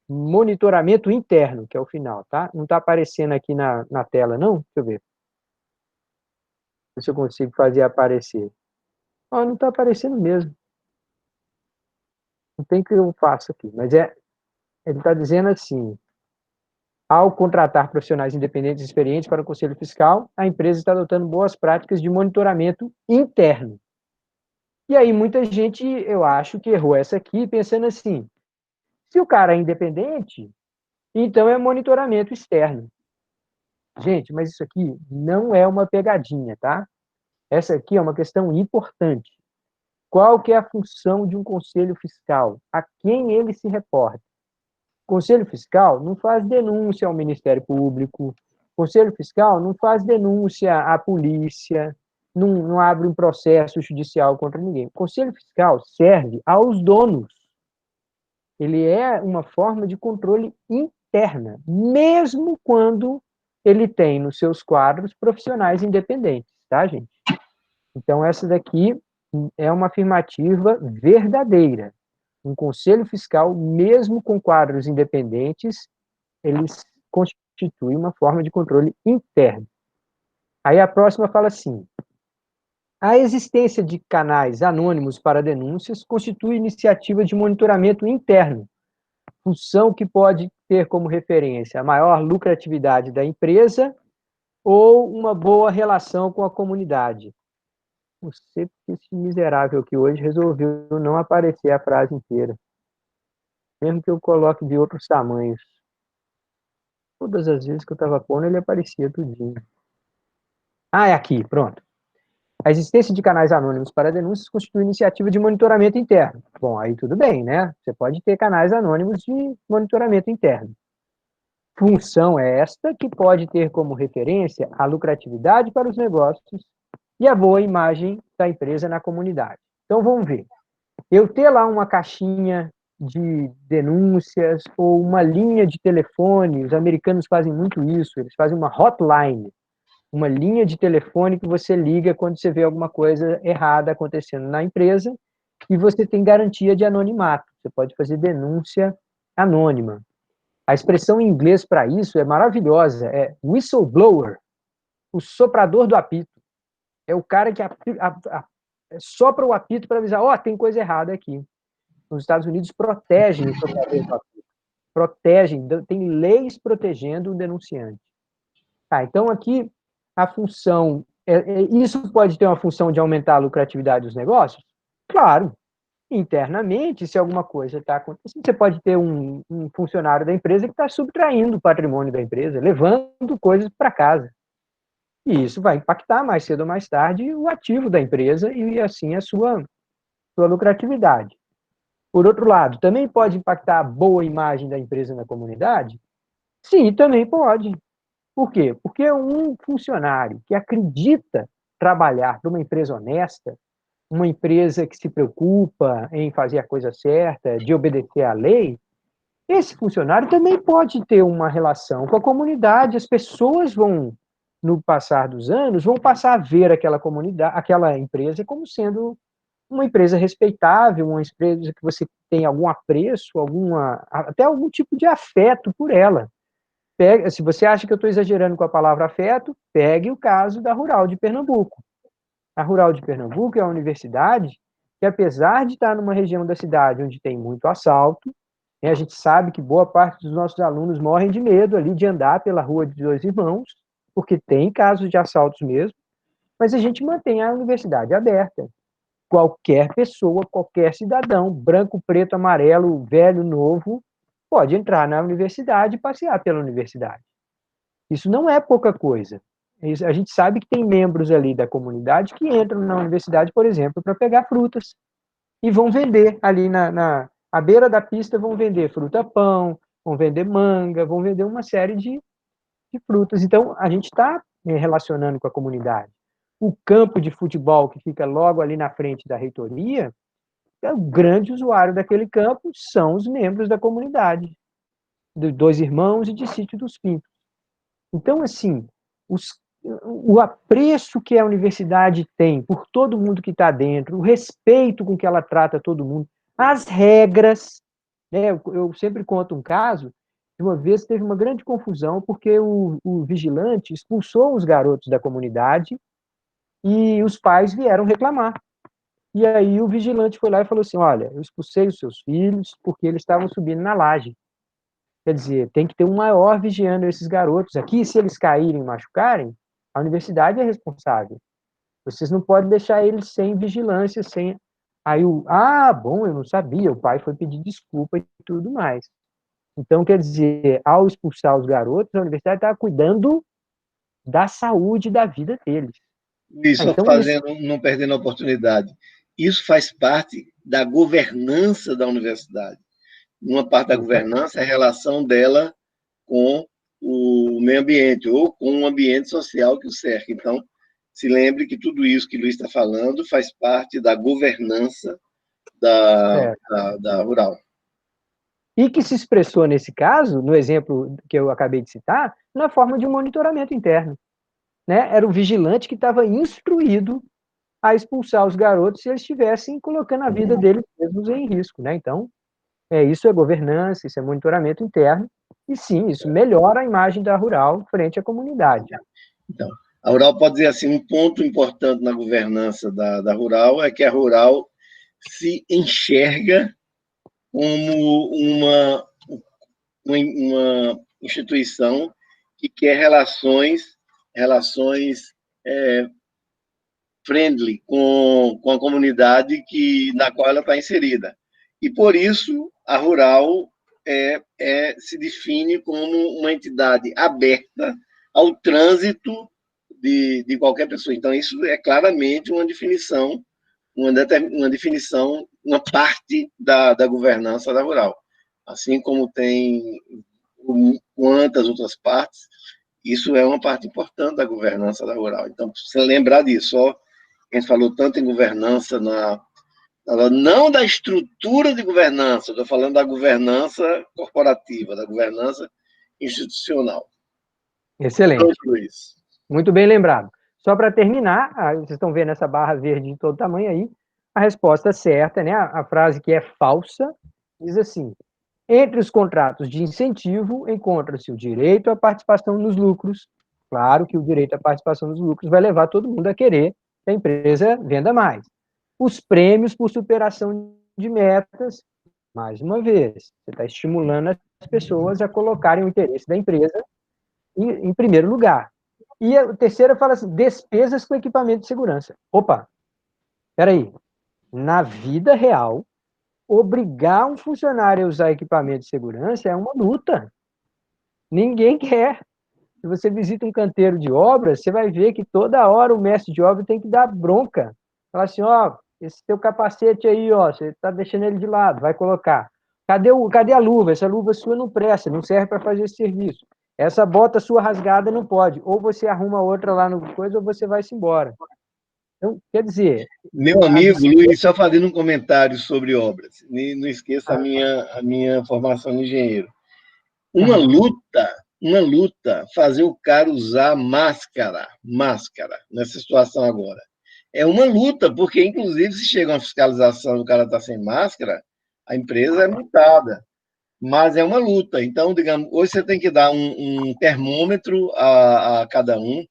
monitoramento interno, que é o final, tá? Não está aparecendo aqui na tela, não? Deixa eu ver. Se eu consigo fazer aparecer. Oh, não está aparecendo mesmo. Não tem o que eu faço aqui, mas ele está dizendo assim: ao contratar profissionais independentes e experientes para o conselho fiscal, a empresa está adotando boas práticas de monitoramento interno. E aí muita gente, eu acho, que errou essa aqui, pensando assim: se o cara é independente, então é monitoramento externo. Gente, mas isso aqui não é uma pegadinha, tá? Essa aqui é uma questão importante. Qual que é a função de um conselho fiscal? A quem ele se reporta? O conselho fiscal não faz denúncia ao Ministério Público, o conselho fiscal não faz denúncia à polícia, não abre um processo judicial contra ninguém. O conselho fiscal serve aos donos. Ele é uma forma de controle interna, mesmo quando ele tem nos seus quadros profissionais independentes, tá, gente? Então, essa daqui é uma afirmativa verdadeira. Um conselho fiscal, mesmo com quadros independentes, eles constituem uma forma de controle interno. Aí a próxima fala assim: a existência de canais anônimos para denúncias constitui iniciativa de monitoramento interno, função que pode ter como referência a maior lucratividade da empresa ou uma boa relação com a comunidade. Não sei porque esse miserável aqui hoje resolveu não aparecer a frase inteira. Mesmo que eu coloque de outros tamanhos. Todas as vezes que eu estava pondo, ele aparecia tudinho. Ah, é aqui, pronto. A existência de canais anônimos para denúncias constitui iniciativa de monitoramento interno. Bom, aí tudo bem, né? Você pode ter canais anônimos de monitoramento interno. Função esta que pode ter como referência a lucratividade para os negócios e a boa imagem da empresa na comunidade. Então, vamos ver. Eu ter lá uma caixinha de denúncias ou uma linha de telefone, os americanos fazem muito isso, eles fazem uma hotline, uma linha de telefone que você liga quando você vê alguma coisa errada acontecendo na empresa e você tem garantia de anonimato, você pode fazer denúncia anônima. A expressão em inglês para isso é maravilhosa, é whistleblower, o soprador do apito. É o cara que sopra o apito para avisar, tem coisa errada aqui. Os Estados Unidos protegem o soprador do apito. Protegem, tem leis protegendo o denunciante. Então aqui a função, isso pode ter uma função de aumentar a lucratividade dos negócios? Claro. Internamente, se alguma coisa está acontecendo, você pode ter um funcionário da empresa que está subtraindo o patrimônio da empresa, levando coisas para casa. E isso vai impactar mais cedo ou mais tarde o ativo da empresa e assim a sua lucratividade. Por outro lado, também pode impactar a boa imagem da empresa na comunidade? Sim, também pode. Por quê? Porque um funcionário que acredita trabalhar para uma empresa honesta, uma empresa que se preocupa em fazer a coisa certa, de obedecer à lei, esse funcionário também pode ter uma relação com a comunidade. As pessoas vão, no passar dos anos, vão passar a ver aquela comunidade, aquela empresa como sendo uma empresa respeitável, uma empresa que você tem algum apreço, até algum tipo de afeto por ela. Se você acha que eu estou exagerando com a palavra afeto, pegue o caso da Rural de Pernambuco. A Rural de Pernambuco é uma universidade que, apesar de estar numa região da cidade onde tem muito assalto, a gente sabe que boa parte dos nossos alunos morrem de medo ali de andar pela Rua de Dois Irmãos, porque tem casos de assaltos mesmo, mas a gente mantém a universidade aberta. Qualquer pessoa, qualquer cidadão, branco, preto, amarelo, velho, novo, pode entrar na universidade e passear pela universidade. Isso não é pouca coisa. A gente sabe que tem membros ali da comunidade que entram na universidade, por exemplo, para pegar frutas e vão vender ali à beira da pista, vão vender fruta-pão, vão vender manga, vão vender uma série de frutas. Então, a gente está relacionando com a comunidade. O campo de futebol que fica logo ali na frente da reitoria, o grande usuário daquele campo são os membros da comunidade, de Dois Irmãos e de Sítio dos Pintos. Então, assim, o apreço que a universidade tem por todo mundo que está dentro, o respeito com que ela trata todo mundo, as regras, né? Eu sempre conto um caso, de uma vez teve uma grande confusão, porque o vigilante expulsou os garotos da comunidade e os pais vieram reclamar. E aí o vigilante foi lá e falou assim, olha, eu expulsei os seus filhos porque eles estavam subindo na laje. Quer dizer, tem que ter um maior vigiando esses garotos aqui. Se eles caírem e machucarem, a universidade é responsável. Vocês não podem deixar eles sem vigilância, sem... Aí bom, eu não sabia, o pai foi pedir desculpa e tudo mais. Então, quer dizer, ao expulsar os garotos, a universidade estava cuidando da saúde e da vida deles. Isso, Então, fazendo, não perdendo a oportunidade. Isso faz parte da governança da universidade. Uma parte da governança é a relação dela com o meio ambiente ou com o ambiente social que o cerca. Então, se lembre que tudo isso que o Luiz está falando faz parte da governança da rural. E que se expressou nesse caso, no exemplo que eu acabei de citar, na forma de um monitoramento interno. Né? Era o vigilante que estava instruído a expulsar os garotos se eles estivessem colocando a vida deles mesmos em risco. Né? Então, isso é governança, isso é monitoramento interno, e sim, isso melhora a imagem da rural frente à comunidade. Então, a rural pode dizer assim, um ponto importante na governança da rural é que a rural se enxerga como uma instituição que quer relações friendly com a comunidade na qual ela está inserida. E, por isso, a rural se define como uma entidade aberta ao trânsito de qualquer pessoa. Então, isso é claramente uma definição, uma parte da governança da rural. Assim como tem quantas outras partes, isso é uma parte importante da governança da rural. Então, precisa lembrar disso. Ó, a gente falou tanto em governança não da estrutura de governança, estou falando da governança corporativa, da governança institucional. Excelente. Pronto, Luiz. Muito bem lembrado. Só para terminar, vocês estão vendo essa barra verde de todo tamanho aí, a resposta certa, né? A frase que é falsa, diz assim: entre os contratos de incentivo, encontra-se o direito à participação nos lucros. Claro que o direito à participação nos lucros vai levar todo mundo a querer que a empresa venda mais. Os prêmios por superação de metas, mais uma vez, você está estimulando as pessoas a colocarem o interesse da empresa em primeiro lugar. E a terceira fala assim, despesas com equipamento de segurança. Opa, peraí. Na vida real, obrigar um funcionário a usar equipamento de segurança é uma luta. Ninguém quer. Se você visita um canteiro de obras, você vai ver que toda hora o mestre de obra tem que dar bronca. Falar assim, ó, esse teu capacete aí, ó, você está deixando ele de lado, vai colocar. Cadê a luva? Essa luva sua não presta, não serve para fazer esse serviço. Essa bota sua rasgada não pode. Ou você arruma outra lá no coisa, ou você vai-se embora. Então, quer dizer... Meu amigo Luiz, só fazendo um comentário sobre obras. Não esqueça a minha formação de engenheiro. Uma luta fazer o cara usar máscara nessa situação agora. É uma luta, porque, inclusive, se chega uma fiscalização e o cara está sem máscara, a empresa é multada. Mas é uma luta. Então, digamos, hoje você tem que dar um termômetro a cada um,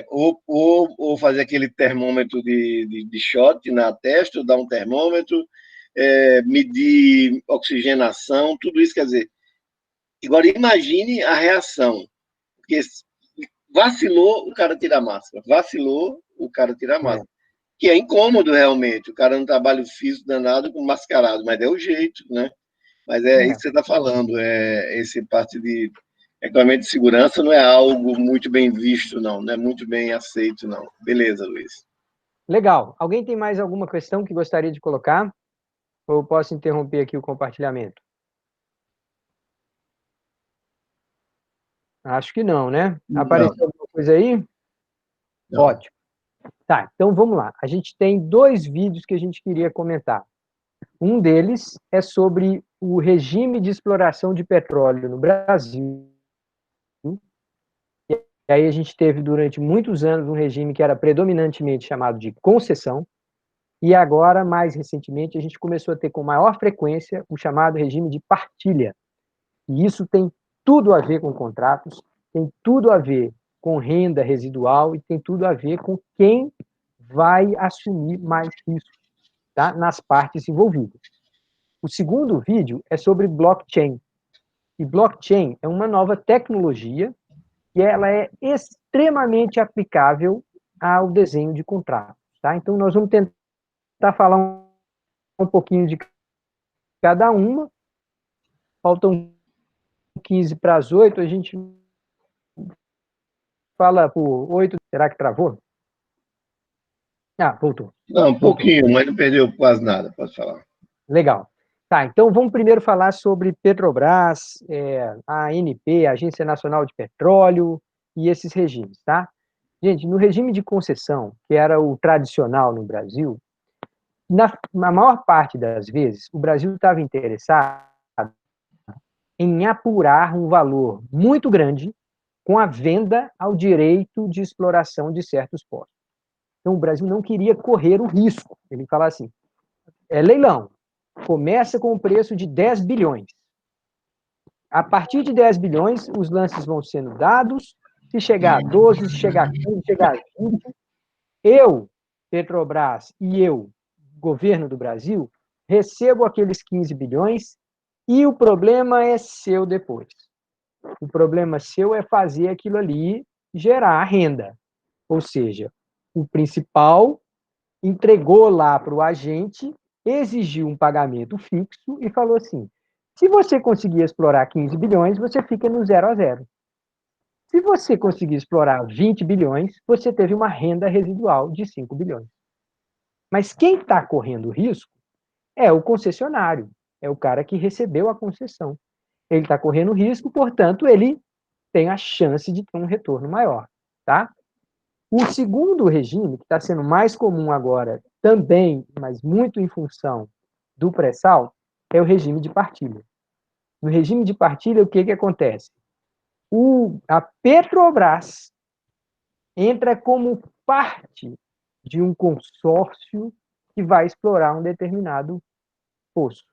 ou fazer aquele termômetro de shot na testa, ou dar um termômetro, medir oxigenação, tudo isso, quer dizer. Agora, imagine a reação. Porque vacilou, o cara tira a máscara. Vacilou, o cara tira a máscara. Que é incômodo, realmente. O cara no trabalho físico danado com mascarado, mas é o jeito, né? Mas é isso que você está falando. Esse parte de equipamento de segurança não é algo muito bem visto, não é muito bem aceito, não. Beleza, Luiz. Legal. Alguém tem mais alguma questão que gostaria de colocar? Ou eu posso interromper aqui o compartilhamento? Acho que não, né? Apareceu alguma coisa aí? Não. Ótimo. Tá, então vamos lá. A gente tem 2 vídeos que a gente queria comentar. Um deles é sobre o regime de exploração de petróleo no Brasil. E aí a gente teve durante muitos anos um regime que era predominantemente chamado de concessão, e agora, mais recentemente, a gente começou a ter com maior frequência o chamado regime de partilha. E isso tem tudo a ver com contratos, tem tudo a ver com renda residual e tem tudo a ver com quem vai assumir mais risco, tá? Nas partes envolvidas. O segundo vídeo é sobre blockchain. E blockchain é uma nova tecnologia que ela é extremamente aplicável ao desenho de contratos, tá? Então, nós vamos tentar falar um pouquinho de cada uma. Faltam 15 para as 8, a gente fala por 8. Será que travou? Ah, voltou. Não, um pouquinho, mas não perdeu quase nada, pode falar. Legal. Tá, então vamos primeiro falar sobre Petrobras, a ANP, a Agência Nacional de Petróleo, e esses regimes, tá? Gente, no regime de concessão, que era o tradicional no Brasil, na maior parte das vezes, o Brasil estava interessado em apurar um valor muito grande com a venda ao direito de exploração de certos postos. Então, o Brasil não queria correr o risco. Ele fala assim, leilão, começa com o preço de 10 bilhões. A partir de 10 bilhões, os lances vão sendo dados, se chegar a 12, se chegar a 15, se chegar a 20, eu, Petrobras, e eu, governo do Brasil, recebo aqueles 15 bilhões e o problema é seu depois. O problema seu é fazer aquilo ali gerar renda. Ou seja, o principal entregou lá para o agente, exigiu um pagamento fixo e falou assim, se você conseguir explorar 15 bilhões, você fica no 0 a 0. Se você conseguir explorar 20 bilhões, você teve uma renda residual de 5 bilhões. Mas quem está correndo risco é o concessionário, é o cara que recebeu a concessão. ele está correndo risco, portanto, ele tem a chance de ter um retorno maior, tá? O segundo regime, que está sendo mais comum agora também, mas muito em função do pré-sal, é o regime de partilha. No regime de partilha, o que, que acontece? A Petrobras entra como parte de um consórcio que vai explorar um determinado poço.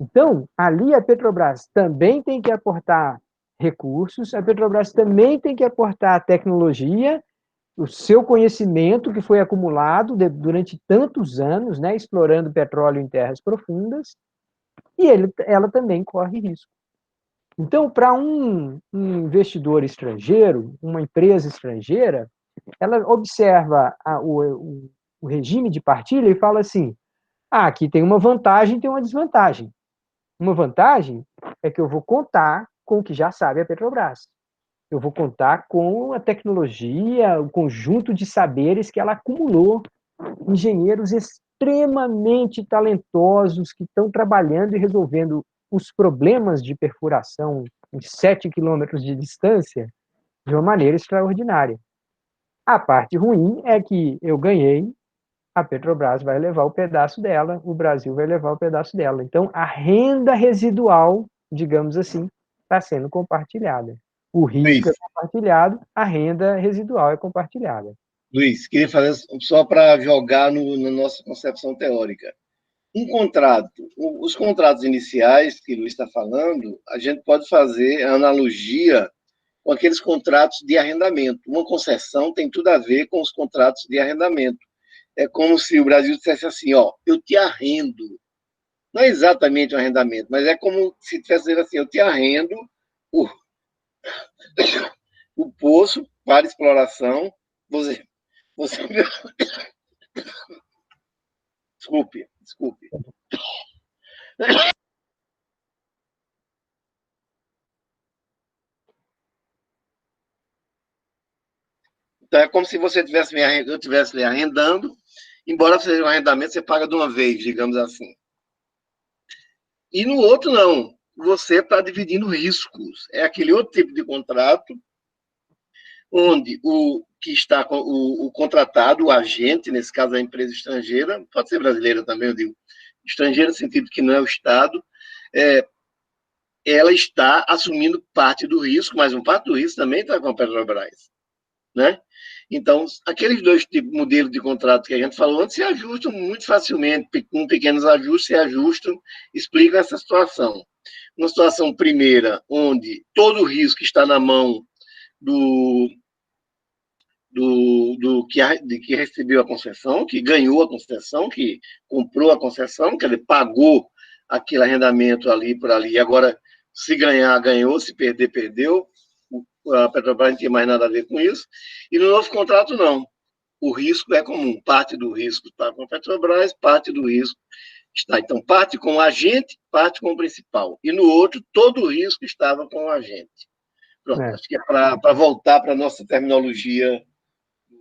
Então, ali a Petrobras também tem que aportar recursos, a Petrobras também tem que aportar tecnologia, o seu conhecimento que foi acumulado durante tantos anos, né, explorando petróleo em terras profundas, e ela também corre risco. Então, para um investidor estrangeiro, uma empresa estrangeira, ela observa o regime de partilha e fala assim: aqui tem uma vantagem, tem uma desvantagem. Uma vantagem é que eu vou contar com o que já sabe a Petrobras. Eu vou contar com a tecnologia, o conjunto de saberes que ela acumulou, engenheiros extremamente talentosos que estão trabalhando e resolvendo os problemas de perfuração em 7 quilômetros de distância de uma maneira extraordinária. A parte ruim é que eu ganhei, a Petrobras vai levar o pedaço dela, o Brasil vai levar o pedaço dela. Então, a renda residual, digamos assim, está sendo compartilhada. O risco é Luiz, compartilhado, a renda residual é compartilhada. Luiz, queria fazer só para jogar na nossa concepção teórica. Um contrato, os contratos iniciais que o Luiz está falando, a gente pode fazer a analogia com aqueles contratos de arrendamento. Uma concessão tem tudo a ver com os contratos de arrendamento. É como se o Brasil dissesse assim, ó, eu te arrendo. Não é exatamente um arrendamento, mas é como se tivesse dizendo assim, eu te arrendo o, o poço para exploração. Você, você... Desculpe, desculpe. Então é como se você tivesse eu estivesse lhe arrendando, embora seja um arrendamento, você paga de uma vez, digamos assim. E no outro, não. Você está dividindo riscos. É aquele outro tipo de contrato, onde o que está o contratado, o agente, nesse caso a empresa estrangeira, pode ser brasileira também, eu digo, estrangeira no sentido que não é o Estado, é, ela está assumindo parte do risco, mas uma parte do risco também está com a Petrobras, né? Então, aqueles dois tipos, modelos de contrato que a gente falou antes se ajustam muito facilmente, com pequenos ajustes se ajustam, explicam essa situação. Uma situação primeira, onde todo o risco está na mão do, de que recebeu a concessão, que ganhou a concessão, que comprou a concessão, quer dizer, pagou aquele arrendamento ali por ali. Agora, se ganhar, ganhou, se perder, perdeu. A Petrobras não tinha mais nada a ver com isso. E no novo contrato, não. O risco é comum. Parte do risco está com a Petrobras, parte do risco está. Então, parte com o agente, parte com o principal. E no outro, todo o risco estava com o agente. Pronto, É. acho que é para voltar para a nossa terminologia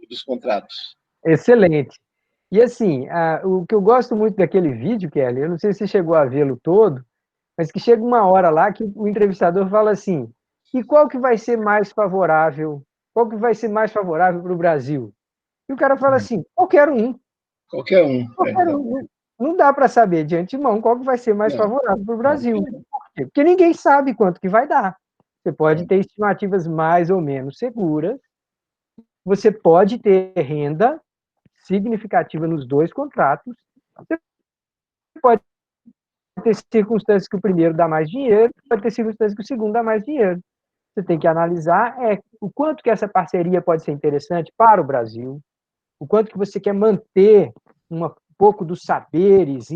dos contratos. Excelente. E assim, o que eu gosto muito daquele vídeo, Kelly, eu não sei se você chegou a vê-lo todo, mas que chega uma hora lá que o entrevistador fala assim: e qual que vai ser mais favorável? Qual que vai ser mais favorável para o Brasil? E o cara fala assim: qualquer um. Qualquer um, Qualquer um. Não dá para saber de antemão qual que vai ser mais não, favorável para o não. Brasil. Por quê? Porque ninguém sabe quanto que vai dar. Você pode ter estimativas mais ou menos seguras, você pode ter renda significativa nos dois contratos, você pode ter circunstâncias que o primeiro dá mais dinheiro, pode ter circunstâncias que o segundo dá mais dinheiro. Você tem que analisar o quanto que essa parceria pode ser interessante para o Brasil, o quanto que você quer manter um pouco dos saberes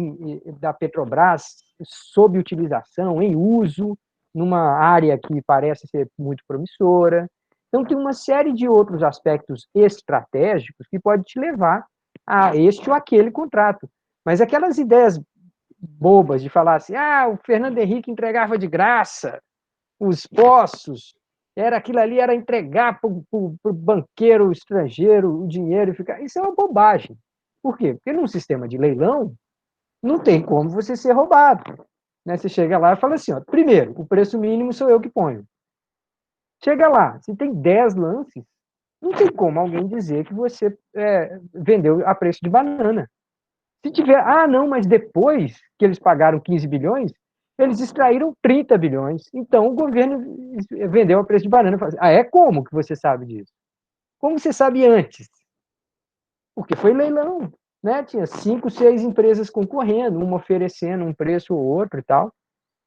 da Petrobras sob utilização, em uso, numa área que parece ser muito promissora. Então, tem uma série de outros aspectos estratégicos que pode te levar a este ou aquele contrato. Mas aquelas ideias bobas de falar assim, o Fernando Henrique entregava de graça os poços, era aquilo ali, era entregar para o banqueiro estrangeiro o dinheiro e ficar. Isso é uma bobagem. Por quê? Porque num sistema de leilão não tem como você ser roubado. né? Você chega lá e fala assim, ó, primeiro, o preço mínimo sou eu que ponho. Chega lá, se tem 10 lances, não tem como alguém dizer que você vendeu a preço de banana. Se tiver, não, mas depois que eles pagaram 15 bilhões, eles extraíram 30 bilhões. Então o governo vendeu a preço de banana. É como que você sabe disso? Como você sabe antes? Porque foi leilão, né? Tinha 5, 6 empresas concorrendo, uma oferecendo um preço ou outro e tal.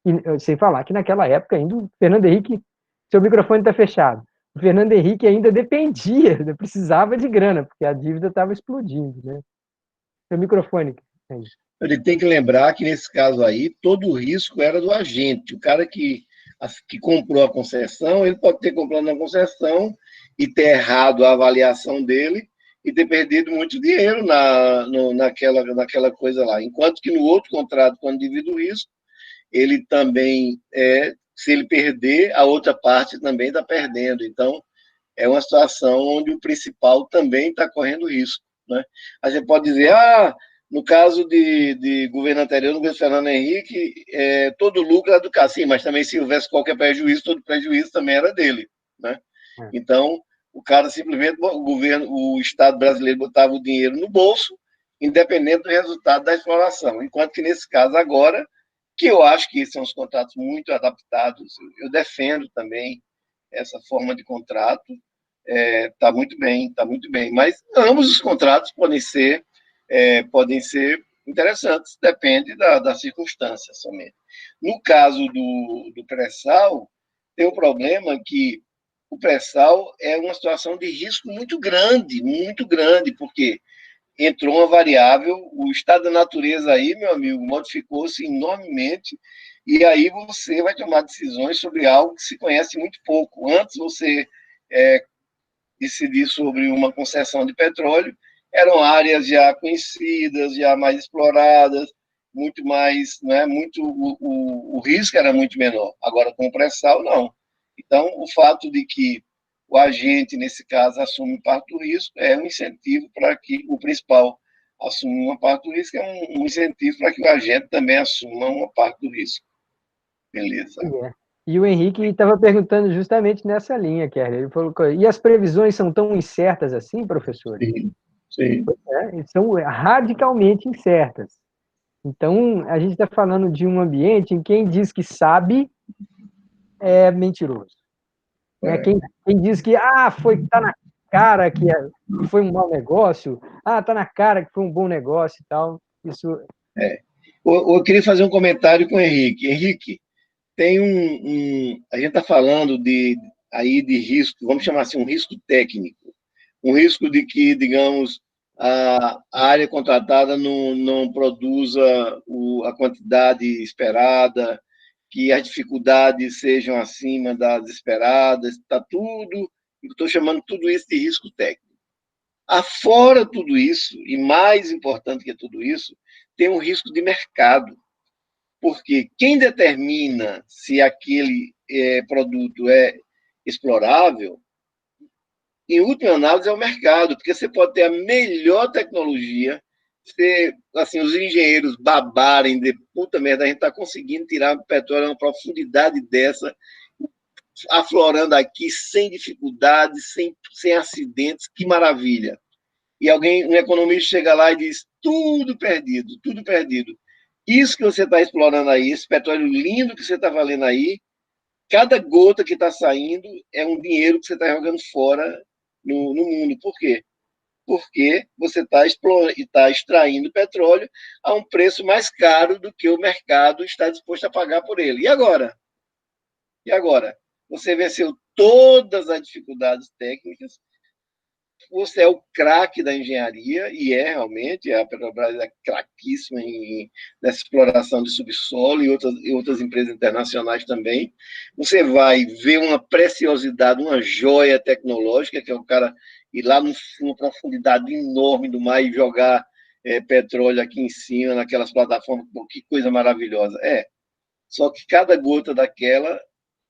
E, sem falar que naquela época ainda o Fernando Henrique, seu microfone está fechado, o Fernando Henrique ainda dependia, precisava de grana, porque a dívida estava explodindo, né? Seu microfone. Ele tem que lembrar que, nesse caso aí, todo o risco era do agente. O cara que comprou a concessão, ele pode ter comprado na concessão e ter errado a avaliação dele e ter perdido muito dinheiro naquela coisa lá. Enquanto que no outro contrato, quando divide o risco, ele também, se ele perder, a outra parte também está perdendo. Então, é uma situação onde o principal também está correndo risco, né? Aí você pode dizer, no caso de governo anterior, no governo Fernando Henrique, todo lucro era do cara, sim, mas também se houvesse qualquer prejuízo, todo prejuízo também era dele, né? Então, o cara simplesmente, o Estado brasileiro botava o dinheiro no bolso, independente do resultado da exploração. Enquanto que, nesse caso agora, que eu acho que são os contratos muito adaptados, eu defendo também essa forma de contrato, está muito bem, está muito bem. Mas ambos os contratos podem ser interessantes, depende da circunstância somente. No caso do pré-sal, tem um problema que o pré-sal é uma situação de risco muito grande, porque entrou uma variável, o estado da natureza aí, meu amigo, modificou-se enormemente, e aí você vai tomar decisões sobre algo que se conhece muito pouco. Antes você decidir sobre uma concessão de petróleo, eram áreas já conhecidas, já mais exploradas, muito mais, né, muito, o risco era muito menor. Agora, com o pré-sal, não. Então, o fato de que o agente, nesse caso, assume parte do risco, é um incentivo para que o principal assuma uma parte do risco, é um incentivo para que o agente também assuma uma parte do risco. Beleza. E o Henrique estava perguntando justamente nessa linha, Kerry. Ele falou, e as previsões são tão incertas assim, professor? Sim, sim. São radicalmente incertas. Então, a gente está falando de um ambiente em que quem diz que sabe é mentiroso. Né? Quem diz que tá na cara que foi um mau negócio, tá na cara que foi um bom negócio e tal. Isso. Eu queria fazer um comentário com o Henrique. Henrique, tem a gente está falando aí de risco, vamos chamar assim, um risco técnico, um risco de que, digamos, a área contratada não produza a quantidade esperada, que as dificuldades sejam acima das esperadas, está tudo, estou chamando tudo isso de risco técnico. Afora tudo isso, e mais importante que tudo isso, tem um risco de mercado, porque quem determina se aquele produto é explorável, em última análise, é o mercado, porque você pode ter a melhor tecnologia, assim, os engenheiros babarem de puta merda, a gente está conseguindo tirar o petróleo a uma profundidade dessa, aflorando aqui sem dificuldade, sem acidentes, que maravilha. E um economista chega lá e diz, tudo perdido, tudo perdido. Isso que você está explorando aí, esse petróleo lindo que você está valendo aí, cada gota que está saindo é um dinheiro que você está jogando fora no mundo. Por quê? Porque você está extraindo petróleo a um preço mais caro do que o mercado está disposto a pagar por ele. E agora? E agora? Você venceu todas as dificuldades técnicas, você é o craque da engenharia, e realmente, a Petrobras é craquíssima nessa exploração de subsolo e outras empresas internacionais também. Você vai ver uma preciosidade, uma joia tecnológica, que é o cara ir lá numa profundidade enorme do mar e jogar petróleo aqui em cima, naquelas plataformas, que coisa maravilhosa. Só que cada gota daquela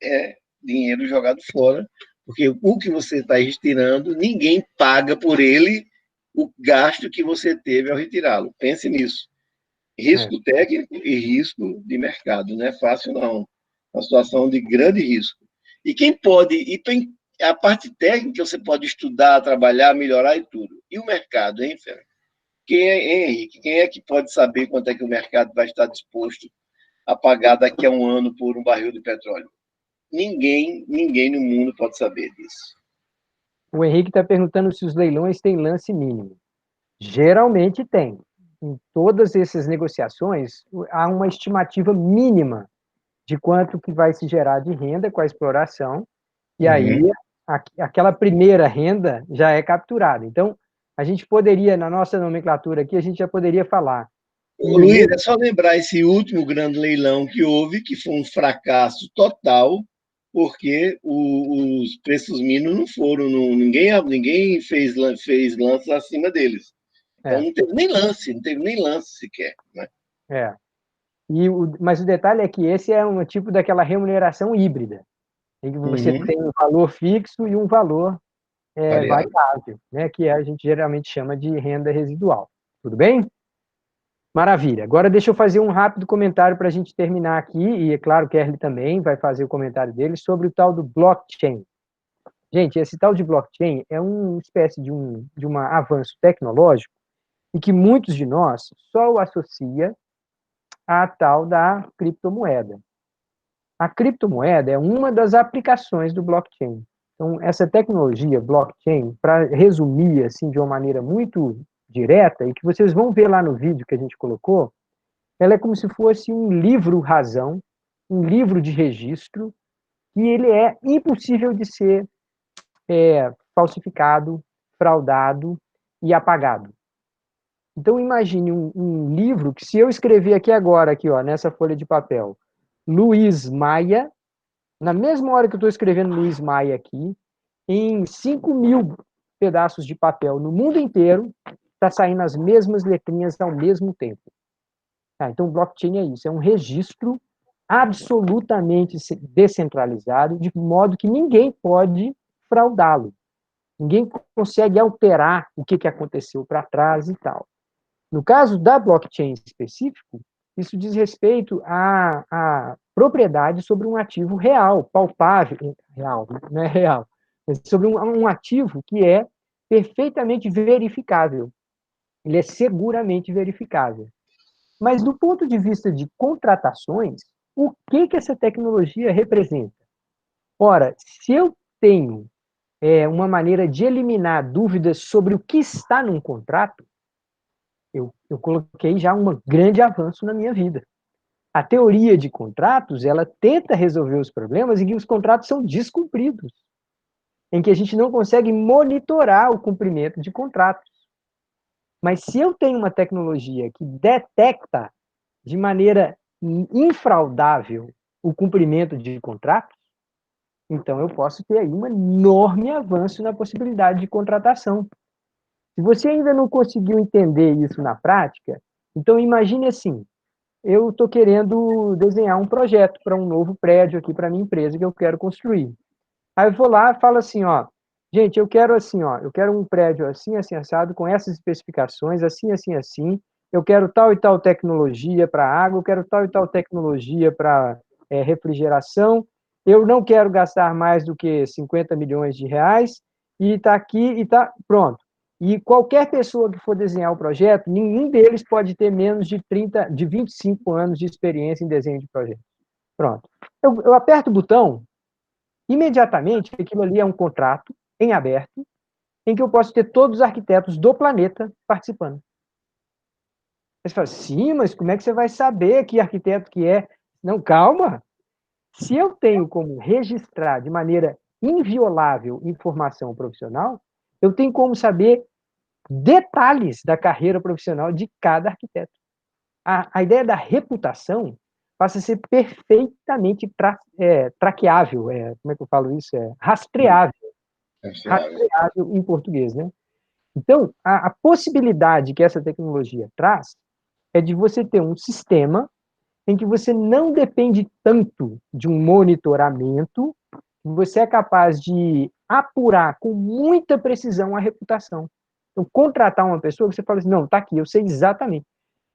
é dinheiro jogado fora, porque o que você está retirando, ninguém paga por ele o gasto que você teve ao retirá-lo. Pense nisso. Risco técnico e risco de mercado. Não é fácil, não. É uma situação de grande risco. E quem pode, e tem a parte técnica você pode estudar, trabalhar, melhorar e tudo. E o mercado, hein, Fernando? Quem é, hein, Henrique? Quem é que pode saber quanto é que o mercado vai estar disposto a pagar daqui a um ano por um barril de petróleo? Ninguém no mundo pode saber disso. O Henrique está perguntando se os leilões têm lance mínimo. Geralmente tem. Em todas essas negociações, há uma estimativa mínima de quanto que vai se gerar de renda com a exploração, e aí aquela primeira renda já é capturada. Então, a gente poderia, na nossa nomenclatura aqui, a gente já poderia falar. Luiz, é só lembrar esse último grande leilão que houve, que foi um fracasso total, porque os preços mínimos não foram, ninguém fez lances acima deles. Então não teve nem lance, não teve nem lance sequer. Né? Mas o detalhe é que esse é um tipo daquela remuneração híbrida, em que você tem um valor fixo e um valor variável, né, que a gente geralmente chama de renda residual. Tudo bem? Maravilha. Agora deixa eu fazer um rápido comentário para a gente terminar aqui, e é claro que o Kerli também vai fazer o comentário dele, sobre o tal do blockchain. Gente, esse tal de blockchain é uma espécie de um avanço tecnológico e que muitos de nós só o associa à tal da criptomoeda. A criptomoeda é uma das aplicações do blockchain. Então, essa tecnologia blockchain, para resumir assim de uma maneira muito direta, e que vocês vão ver lá no vídeo que a gente colocou, ela é como se fosse um livro-razão, um livro de registro, e ele é impossível de ser falsificado, fraudado e apagado. Então, imagine um livro que, se eu escrever aqui agora, aqui, ó, nessa folha de papel, Luiz Maia, na mesma hora que eu estou escrevendo Luiz Maia aqui, em 5.000 pedaços de papel no mundo inteiro, está saindo as mesmas letrinhas ao mesmo tempo. Então, o blockchain é isso, é um registro absolutamente descentralizado, de modo que ninguém pode fraudá-lo. Ninguém consegue alterar o que aconteceu para trás e tal. No caso da blockchain específico, isso diz respeito à propriedade sobre um ativo real, palpável, real, não é real, mas sobre um ativo que é perfeitamente verificável. Ele é seguramente verificável. Mas, do ponto de vista de contratações, o que essa tecnologia representa? Ora, se eu tenho uma maneira de eliminar dúvidas sobre o que está num contrato, eu coloquei já um grande avanço na minha vida. A teoria de contratos, ela tenta resolver os problemas em que os contratos são descumpridos, em que a gente não consegue monitorar o cumprimento de contratos. Mas se eu tenho uma tecnologia que detecta de maneira infraudável o cumprimento de contratos, então eu posso ter aí um enorme avanço na possibilidade de contratação. Se você ainda não conseguiu entender isso na prática, então imagine assim, eu estou querendo desenhar um projeto para um novo prédio aqui para a minha empresa que eu quero construir. Aí eu vou lá e falo assim, ó, gente, eu quero assim, ó, eu quero um prédio assim, assim, assado, com essas especificações, assim, assim, assim, eu quero tal e tal tecnologia para água, eu quero tal e tal tecnologia para refrigeração, eu não quero gastar mais do que 50 milhões de reais, e está aqui, e está pronto. E qualquer pessoa que for desenhar o projeto, nenhum deles pode ter menos de 25 anos de experiência em desenho de projeto. Pronto. Eu aperto o botão, imediatamente, aquilo ali é um contrato em aberto, em que eu posso ter todos os arquitetos do planeta participando. Você fala, sim, mas como é que você vai saber que arquiteto que é? Não, calma. Se eu tenho como registrar de maneira inviolável informação profissional, eu tenho como saber detalhes da carreira profissional de cada arquiteto. A ideia da reputação passa a ser perfeitamente traqueável, como é que eu falo isso? Rastreável. Rastreável em português, né? Então, a possibilidade que essa tecnologia traz é de você ter um sistema em que você não depende tanto de um monitoramento, você é capaz de apurar com muita precisão a reputação. Então, contratar uma pessoa, você fala assim, não, está aqui, eu sei exatamente.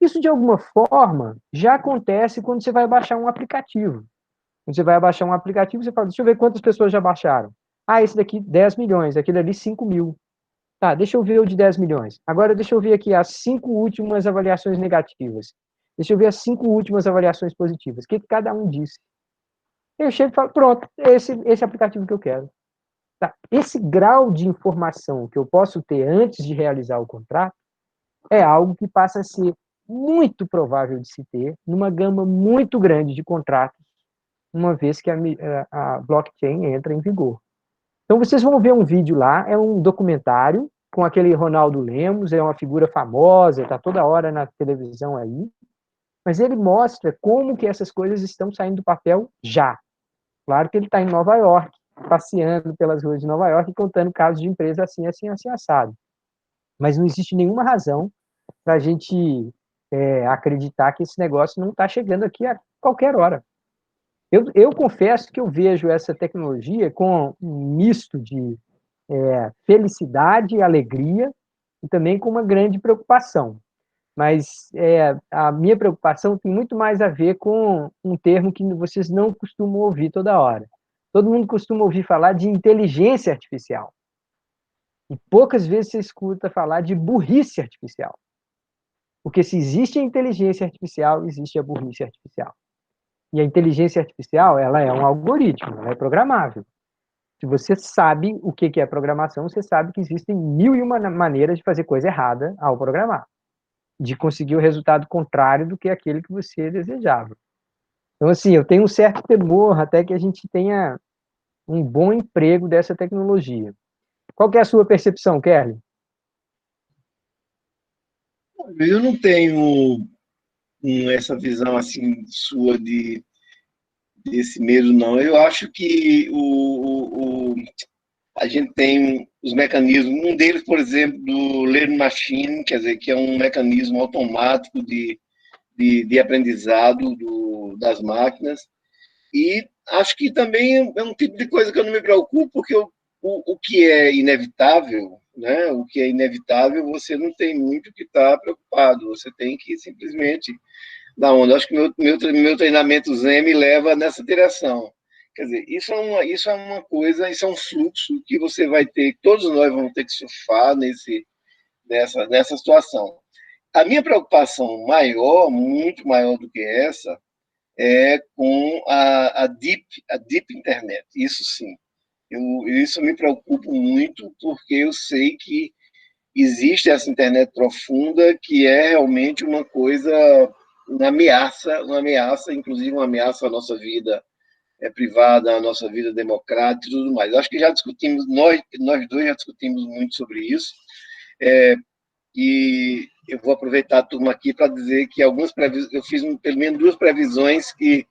Isso, de alguma forma, já acontece quando você vai baixar um aplicativo. Quando você vai baixar um aplicativo, você fala, deixa eu ver quantas pessoas já baixaram. Ah, esse daqui 10 milhões, aquele ali 5 mil. Tá, deixa eu ver o de 10 milhões. Agora deixa eu ver aqui as 5 últimas avaliações negativas. Deixa eu ver as 5 últimas avaliações positivas. O que cada um disse? Eu chego e falo, pronto, esse aplicativo que eu quero. Tá? Esse grau de informação que eu posso ter antes de realizar o contrato é algo que passa a ser muito provável de se ter numa gama muito grande de contratos, uma vez que a blockchain entra em vigor. Então, vocês vão ver um vídeo lá, é um documentário com aquele Ronaldo Lemos, é uma figura famosa, está toda hora na televisão aí, mas ele mostra como que essas coisas estão saindo do papel já. Claro que ele está em Nova York, passeando pelas ruas de Nova York e contando casos de empresa assim, assim, assim, assado. Mas não existe nenhuma razão para a gente acreditar que esse negócio não está chegando aqui a qualquer hora. Eu confesso que eu vejo essa tecnologia com um misto de felicidade e alegria, e também com uma grande preocupação. Mas a minha preocupação tem muito mais a ver com um termo que vocês não costumam ouvir toda hora. Todo mundo costuma ouvir falar de inteligência artificial. E poucas vezes você escuta falar de burrice artificial. Porque se existe a inteligência artificial, existe a burrice artificial. E a inteligência artificial, ela é um algoritmo, ela é programável. Se você sabe o que é programação, você sabe que existem mil e uma maneiras de fazer coisa errada ao programar, de conseguir o resultado contrário do que aquele que você desejava. Então, assim, eu tenho um certo temor até que a gente tenha um bom emprego dessa tecnologia. Qual que é a sua percepção, Kelly? Eu não tenho essa visão assim sua desse medo, não. Eu acho que a gente tem os mecanismos, um deles, por exemplo, do Learning Machine, quer dizer, que é um mecanismo automático de aprendizado das máquinas, e acho que também é um tipo de coisa que eu não me preocupo, porque o que é inevitável, né? O que é inevitável, você não tem muito que estar preocupado, você tem que simplesmente dar onda. Acho que meu treinamento Zen me leva nessa direção. Quer dizer, isso é uma coisa, isso é um fluxo que você vai ter, todos nós vamos ter que surfar nessa situação. A minha preocupação maior, muito maior do que essa, é com a deep internet. Isso sim. Isso me preocupa muito, porque eu sei que existe essa internet profunda que é realmente uma coisa, uma ameaça, inclusive uma ameaça à nossa vida privada, à nossa vida democrática e tudo mais. Acho que já discutimos, nós dois já discutimos muito sobre isso, e eu vou aproveitar a turma aqui para dizer que eu fiz pelo menos 2 previsões que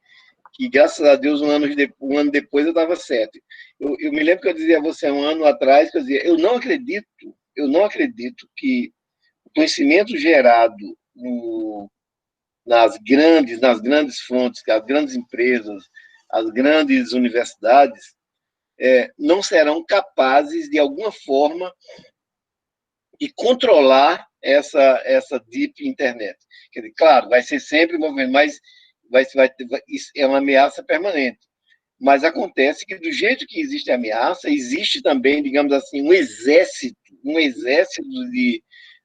graças a Deus, um ano depois eu estava certo. Eu me lembro que eu dizia a você 1 ano atrás, que eu dizia, eu não acredito que o conhecimento gerado nas grandes fontes, as grandes empresas, as grandes universidades, não serão capazes, de alguma forma, de controlar essa deep internet. Quer dizer, claro, vai ser sempre um movimento, mas é uma ameaça permanente. Mas acontece que, do jeito que existe a ameaça, existe também, digamos assim, um exército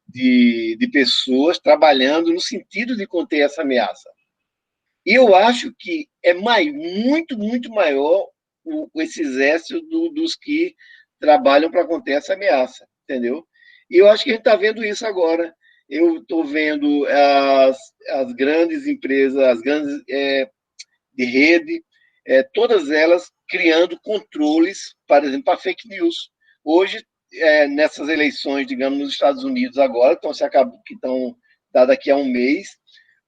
de pessoas trabalhando no sentido de conter essa ameaça. E eu acho que é muito, muito maior esse exército dos que trabalham para conter essa ameaça, entendeu? E eu acho que a gente está vendo isso agora. Eu estou vendo as grandes empresas, as grandes de rede, todas elas criando controles, por exemplo, para fake news. Hoje, nessas eleições, digamos, nos Estados Unidos agora, que estão daqui a um mês,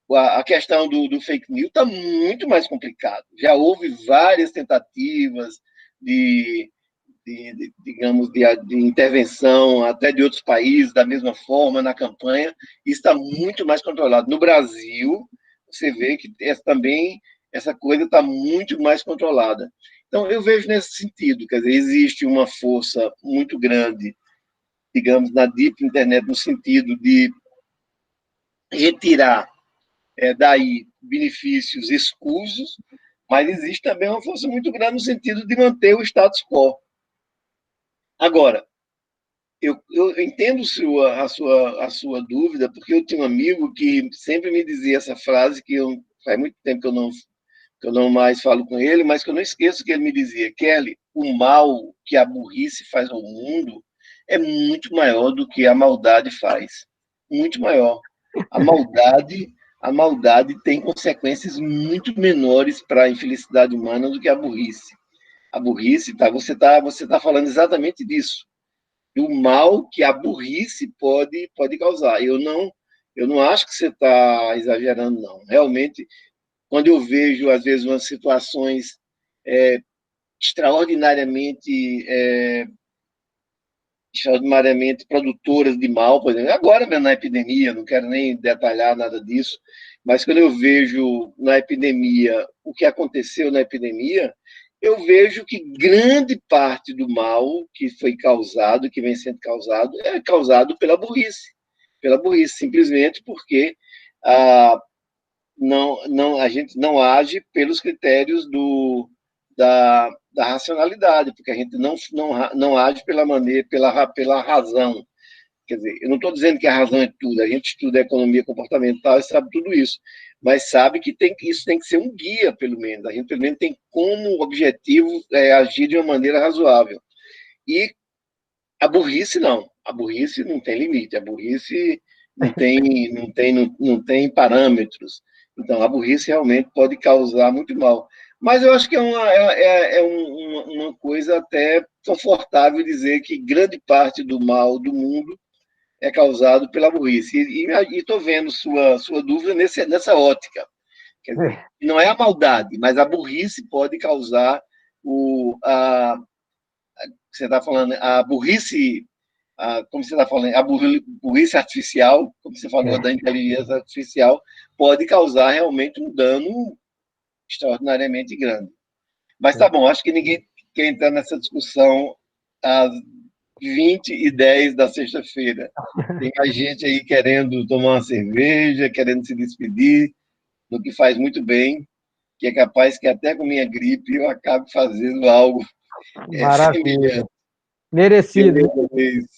a questão do fake news está muito mais complicado. Já houve várias tentativas digamos, de intervenção até de outros países da mesma forma na campanha, isso está muito mais controlado. No Brasil, você vê que também essa coisa está muito mais controlada. Então, eu vejo nesse sentido, quer dizer, existe uma força muito grande, digamos, na deep internet, no sentido de retirar daí benefícios escusos, mas existe também uma força muito grande no sentido de manter o status quo. Agora, eu entendo a sua dúvida, porque eu tinha um amigo que sempre me dizia essa frase, faz muito tempo que eu não mais falo com ele, mas que eu não esqueço que ele me dizia: Kelly, o mal que a burrice faz ao mundo é muito maior do que a maldade faz. Muito maior. A maldade, a maldade tem consequências muito menores para a infelicidade humana do que a burrice. A burrice, você tá falando exatamente disso, do mal que a burrice pode causar. Eu não acho que você está exagerando, não. Realmente, quando eu vejo, às vezes, umas situações é, extraordinariamente, extraordinariamente produtoras de mal, por exemplo, agora mesmo na epidemia, não quero nem detalhar nada disso, mas quando eu vejo na epidemia o que aconteceu na epidemia, eu vejo que grande parte do mal que foi causado, que vem sendo causado, é causado pela burrice, simplesmente porque a, a gente não age pelos critérios da racionalidade, porque a gente não age pela razão. Quer dizer, eu não estou dizendo que a razão é tudo, a gente estuda economia comportamental e sabe tudo isso, mas sabe que isso tem que ser um guia, pelo menos. A gente, pelo menos, tem como objetivo agir de uma maneira razoável. E a burrice, não. A burrice não tem limite, a burrice não tem parâmetros. Então, a burrice realmente pode causar muito mal. Mas eu acho que uma coisa até confortável dizer que grande parte do mal do mundo é causado pela burrice. E estou vendo sua dúvida nessa ótica. Quer dizer, não é a maldade, mas a burrice pode causar você está falando, a burrice, como você está falando, a burrice artificial, como você falou da inteligência artificial, pode causar realmente um dano extraordinariamente grande. Mas tá bom, acho que ninguém quer entrar nessa discussão às 20h10 da sexta-feira. Tem mais gente aí querendo tomar uma cerveja, querendo se despedir, do que faz muito bem, que é capaz que até com minha gripe eu acabe fazendo algo Maravilha. semelhante. Merecido. Beleza,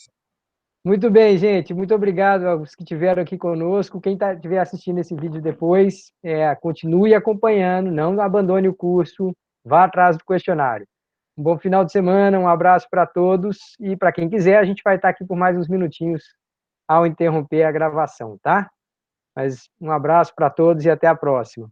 Muito bem, gente. Muito obrigado aos que estiveram aqui conosco. Quem estiver assistindo esse vídeo depois, continue acompanhando, não abandone o curso, vá atrás do questionário. Um bom final de semana, um abraço para todos e para quem quiser, a gente vai estar aqui por mais uns minutinhos ao interromper a gravação, tá? Mas um abraço para todos e até a próxima.